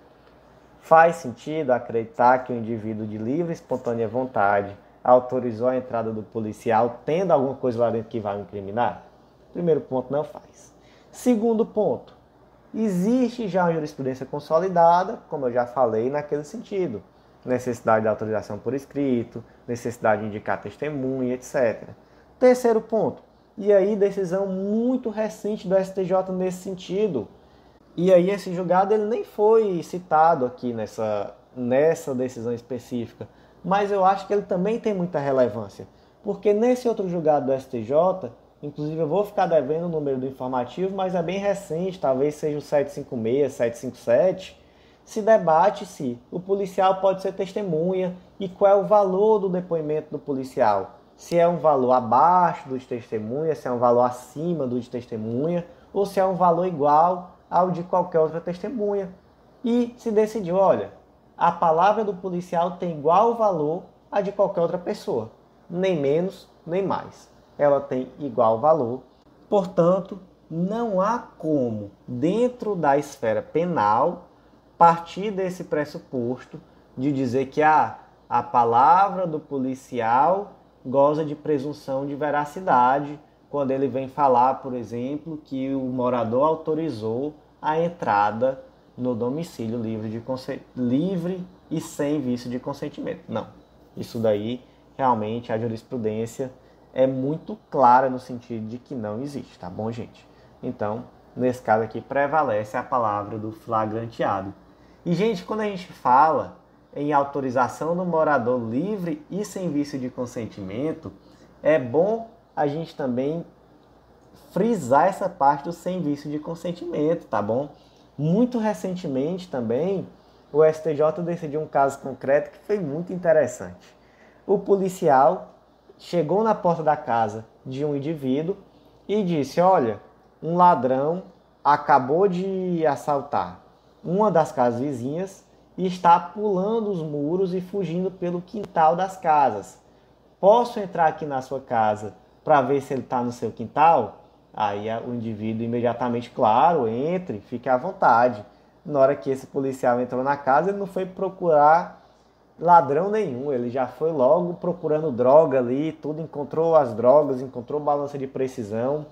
Faz sentido acreditar que o indivíduo de livre e espontânea vontade autorizou a entrada do policial tendo alguma coisa lá dentro que vai o incriminar? Primeiro ponto, não faz. Segundo ponto, existe já uma jurisprudência consolidada, como eu já falei, naquele sentido. Necessidade de autorização por escrito, necessidade de indicar testemunha, etc. Terceiro ponto, e aí decisão muito recente do STJ nesse sentido. E aí esse julgado ele nem foi citado aqui nessa decisão específica, mas eu acho que ele também tem muita relevância, porque nesse outro julgado do STJ, inclusive eu vou ficar devendo o número do informativo, mas é bem recente, talvez seja o 756, 757, se debate se o policial pode ser testemunha e qual é o valor do depoimento do policial. Se é um valor abaixo do de testemunha, se é um valor acima do de testemunha, ou se é um valor igual ao de qualquer outra testemunha. E se decidiu, olha, a palavra do policial tem igual valor à de qualquer outra pessoa, nem menos, nem mais. Ela tem igual valor. Portanto, não há como, dentro da esfera penal, partir desse pressuposto de dizer que a palavra do policial goza de presunção de veracidade quando ele vem falar, por exemplo, que o morador autorizou a entrada no domicílio livre e sem vício de consentimento. Não, isso daí realmente a jurisprudência é muito clara no sentido de que não existe, tá bom, gente? Então, nesse caso aqui, prevalece a palavra do flagranteado. E, gente, quando a gente fala em autorização do morador livre e sem vício de consentimento, é bom a gente também frisar essa parte do sem vício de consentimento, tá bom? Muito recentemente também, o STJ decidiu um caso concreto que foi muito interessante. O policial chegou na porta da casa de um indivíduo e disse: olha, um ladrão acabou de assaltar uma das casas vizinhas e está pulando os muros e fugindo pelo quintal das casas. Posso entrar aqui na sua casa para ver se ele está no seu quintal? Aí o indivíduo imediatamente, claro, entre, fique à vontade. Na hora que esse policial entrou na casa, ele não foi procurar ladrão nenhum, ele já foi logo procurando droga ali, tudo, encontrou as drogas, encontrou balança de precisão,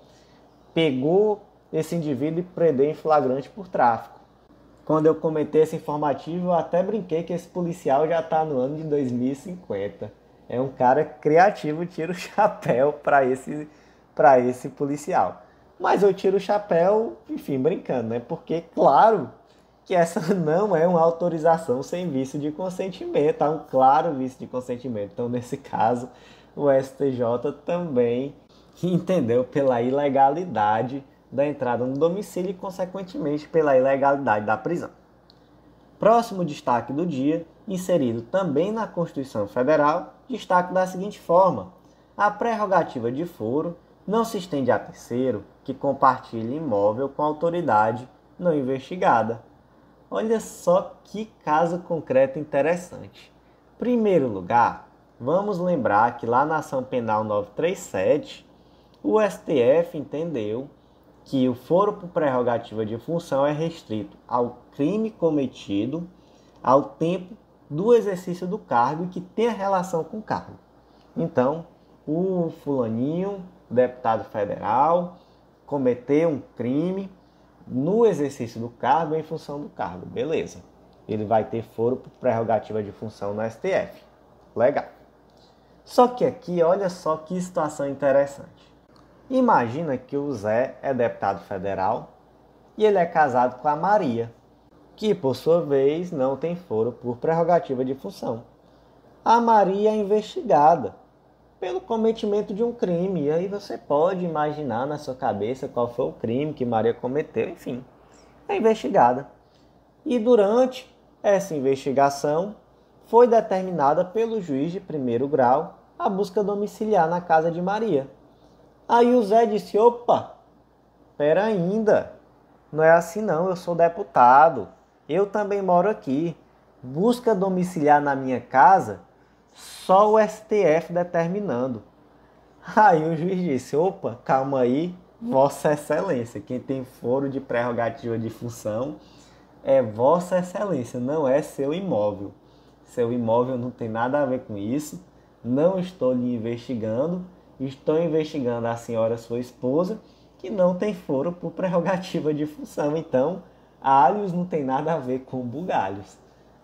pegou esse indivíduo e prendeu em flagrante por tráfico. Quando eu comentei esse informativo, eu até brinquei que esse policial já está no ano de 2050. É um cara criativo, tira o chapéu para esse policial. Mas eu tiro o chapéu, enfim, brincando, né? Porque, claro, que essa não é uma autorização sem vício de consentimento, há um claro vício de consentimento. Então, nesse caso, o STJ também entendeu pela ilegalidade da entrada no domicílio e, consequentemente, pela ilegalidade da prisão. Próximo destaque do dia, inserido também na Constituição Federal, destaque da seguinte forma: a prerrogativa de foro não se estende a terceiro que compartilhe imóvel com autoridade não investigada. Olha só que caso concreto interessante. Primeiro lugar, vamos lembrar que lá na Ação Penal 937, o STF entendeu que o foro por prerrogativa de função é restrito ao crime cometido ao tempo do exercício do cargo e que tenha relação com o cargo. Então, o fulaninho, deputado federal, cometeu um crime no exercício do cargo em função do cargo. Beleza. Ele vai ter foro por prerrogativa de função no STF. Legal. Só que aqui, olha só que situação interessante. Imagina que o Zé é deputado federal e ele é casado com a Maria, que por sua vez não tem foro por prerrogativa de função. A Maria é investigada pelo cometimento de um crime. E aí você pode imaginar na sua cabeça qual foi o crime que Maria cometeu, enfim, é investigada. E durante essa investigação foi determinada pelo juiz de primeiro grau a busca domiciliar na casa de Maria. Aí o Zé disse: opa, pera ainda, não é assim não, eu sou deputado, eu também moro aqui. Busca domiciliar na minha casa, só o STF determinando. Aí o juiz disse: opa, calma aí, Vossa Excelência, quem tem foro de prerrogativa de função é Vossa Excelência, não é seu imóvel. Seu imóvel não tem nada a ver com isso, não estou lhe investigando, estou investigando a senhora, sua esposa, que não tem foro por prerrogativa de função. Então, alhos não tem nada a ver com bugalhos.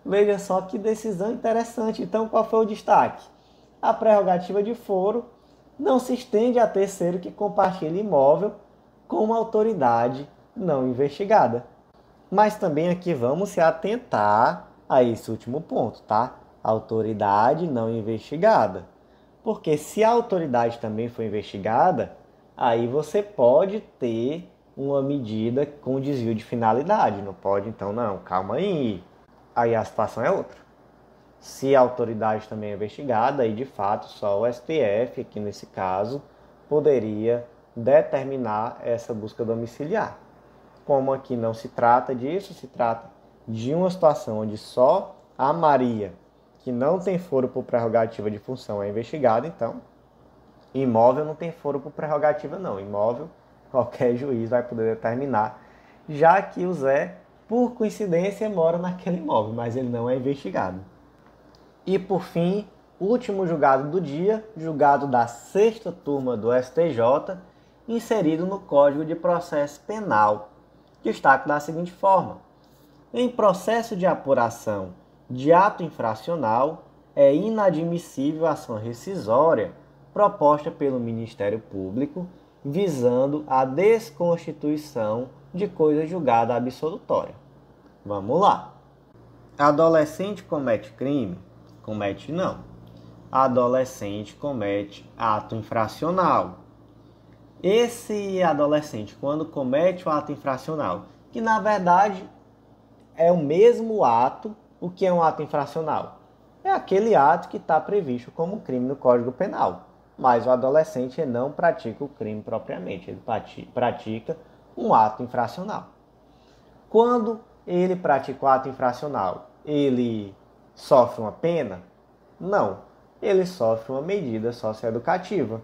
Veja só que decisão interessante. Então, qual foi o destaque? A prerrogativa de foro não se estende a terceiro que compartilha imóvel com uma autoridade não investigada. Mas também aqui vamos se atentar a esse último ponto, tá? Autoridade não investigada. Porque se a autoridade também for investigada, aí você pode ter uma medida com desvio de finalidade. Não pode, então, não, calma aí. Aí a situação é outra. Se a autoridade também é investigada, aí de fato só o STF, aqui nesse caso, poderia determinar essa busca domiciliar. Como aqui não se trata disso, se trata de uma situação onde só a Maria, que não tem foro por prerrogativa de função, é investigada, então imóvel não tem foro por prerrogativa não. Imóvel Qualquer juiz vai poder determinar, já que o Zé, por coincidência, mora naquele imóvel, mas ele não é investigado. E por fim, último julgado do dia, julgado da sexta turma do STJ, inserido no Código de Processo Penal. Destaque da seguinte forma: em processo de apuração de ato infracional, é inadmissível a ação rescisória proposta pelo Ministério Público visando a desconstituição de coisa julgada absolutória. Vamos lá. Adolescente comete crime? Comete não. Adolescente comete ato infracional. Esse adolescente, quando comete o ato infracional, que na verdade é o mesmo ato, o que é um ato infracional? É aquele ato que está previsto como crime no Código Penal. Mas o adolescente não pratica o crime propriamente, ele pratica um ato infracional. Quando ele pratica o ato infracional, ele sofre uma pena? Não, ele sofre uma medida socioeducativa.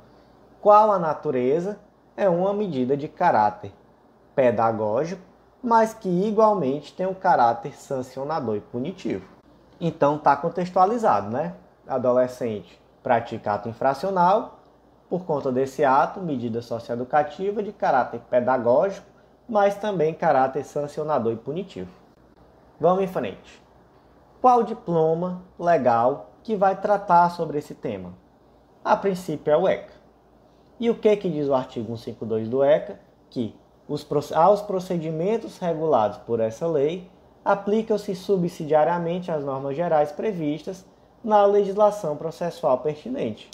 Qual a natureza? É uma medida de caráter pedagógico, mas que igualmente tem um caráter sancionador e punitivo. Então está contextualizado, né? Adolescente pratica ato infracional, por conta desse ato, medida socioeducativa de caráter pedagógico, mas também caráter sancionador e punitivo. Vamos em frente. Qual diploma legal que vai tratar sobre esse tema? A princípio é o ECA. E o que diz o artigo 152 do ECA? Que aos procedimentos regulados por essa lei, aplicam-se subsidiariamente as normas gerais previstas na legislação processual pertinente.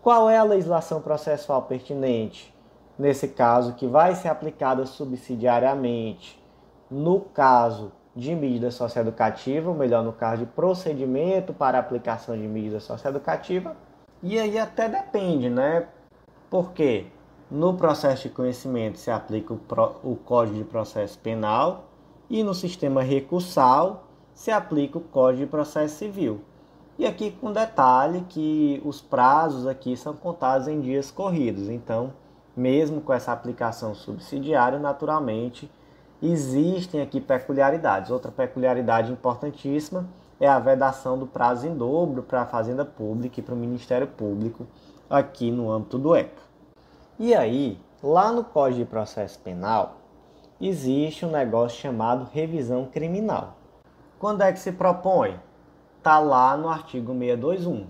Qual é a legislação processual pertinente? Nesse caso, que vai ser aplicada subsidiariamente no caso de medida socioeducativa, ou melhor, no caso de procedimento para aplicação de medida socioeducativa. E aí até depende, né? Porque no processo de conhecimento se aplica o Código de Processo Penal e no sistema recursal se aplica o Código de Processo Civil. E aqui com detalhe que os prazos aqui são contados em dias corridos. Então, mesmo com essa aplicação subsidiária, naturalmente, existem aqui peculiaridades. Outra peculiaridade importantíssima é a vedação do prazo em dobro para a Fazenda Pública e para o Ministério Público aqui no âmbito do ECA. E aí, lá no Código de Processo Penal, existe um negócio chamado revisão criminal. Quando é que se propõe? Está lá no artigo 621.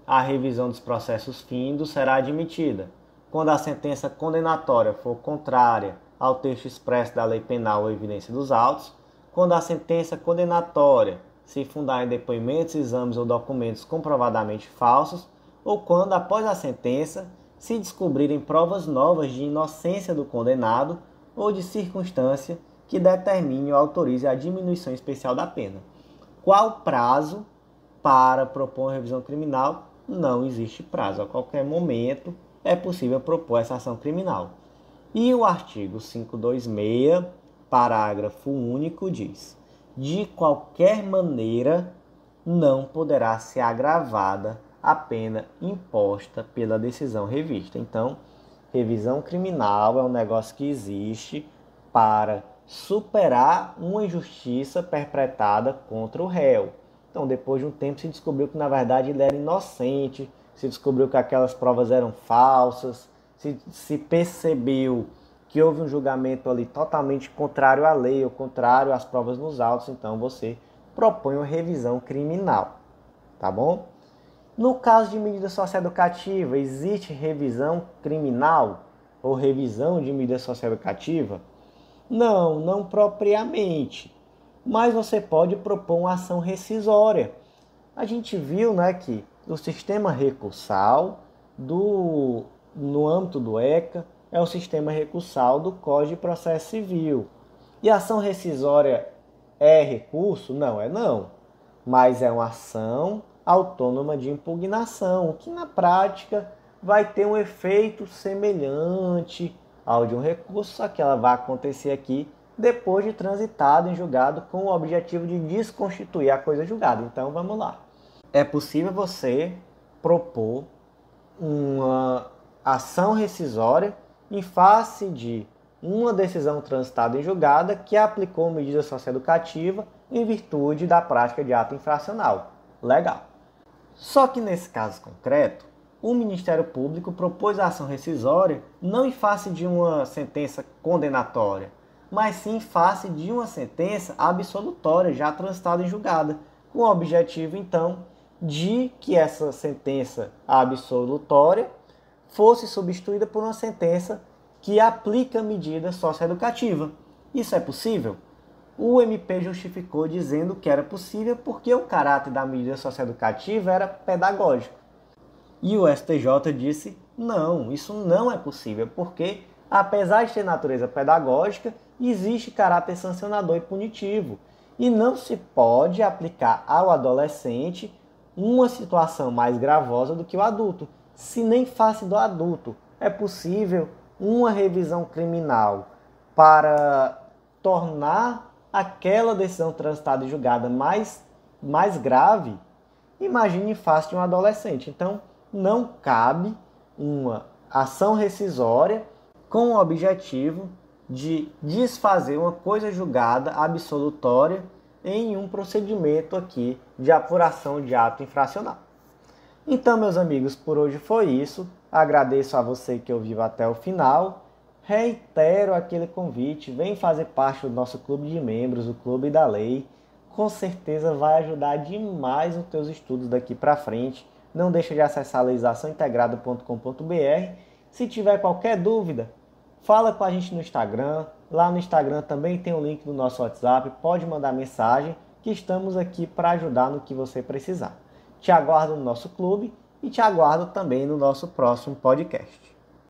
A revisão dos processos findos será admitida quando a sentença condenatória for contrária ao texto expresso da lei penal ou evidência dos autos, quando a sentença condenatória se fundar em depoimentos, exames ou documentos comprovadamente falsos, ou quando, após a sentença, se descobrirem provas novas de inocência do condenado ou de circunstância que determine ou autorize a diminuição especial da pena. Qual prazo para propor uma revisão criminal? Não existe prazo. A qualquer momento é possível propor essa ação criminal. E o artigo 526, parágrafo único, diz: de qualquer maneira não poderá ser agravada a pena imposta pela decisão revista. Então, revisão criminal é um negócio que existe para superar uma injustiça perpetrada contra o réu. Então, depois de um tempo, se descobriu que, na verdade, ele era inocente, se descobriu que aquelas provas eram falsas, se percebeu que houve um julgamento ali totalmente contrário à lei ou contrário às provas nos autos, então você propõe uma revisão criminal, tá bom? No caso de medida socioeducativa, existe revisão criminal ou revisão de medida socioeducativa? Não, não propriamente. Mas você pode propor uma ação rescisória. A gente viu, né, que o sistema recursal no âmbito do ECA é o sistema recursal do Código de Processo Civil. E a ação rescisória é recurso? Não, não. Mas é uma ação autônoma de impugnação, que na prática vai ter um efeito semelhante ao de um recurso, só que ela vai acontecer aqui depois de transitado em julgado com o objetivo de desconstituir a coisa julgada. Então vamos lá. É possível você propor uma ação rescisória em face de uma decisão transitada em julgada que aplicou medida socioeducativa em virtude da prática de ato infracional. Legal. Só que nesse caso concreto, o Ministério Público propôs a ação rescisória não em face de uma sentença condenatória, mas sim em face de uma sentença absolutória já transitada em julgada, com o objetivo, então, de que essa sentença absolutória fosse substituída por uma sentença que aplica medida socioeducativa. Isso é possível? O MP justificou dizendo que era possível porque o caráter da medida socioeducativa era pedagógico. E o STJ disse, não, isso não é possível, porque, apesar de ter natureza pedagógica, existe caráter sancionador e punitivo. E não se pode aplicar ao adolescente uma situação mais gravosa do que o adulto. Se nem face do adulto é possível uma revisão criminal para tornar aquela decisão transitada e julgada mais grave, imagine em face de um adolescente. Então, não cabe uma ação rescisória com o objetivo de desfazer uma coisa julgada absolutória em um procedimento aqui de apuração de ato infracional. Então, meus amigos, por hoje foi isso. Agradeço a você que ouviu até o final. Reitero aquele convite, vem fazer parte do nosso clube de membros, o Clube da Lei. Com certeza vai ajudar demais nos teus estudos daqui para frente. Não deixa de acessar legislaçãointegrada.com.br. Se tiver qualquer dúvida, fala com a gente no Instagram. Lá no Instagram também tem o link do nosso WhatsApp. Pode mandar mensagem que estamos aqui para ajudar no que você precisar. Te aguardo no nosso clube e te aguardo também no nosso próximo podcast.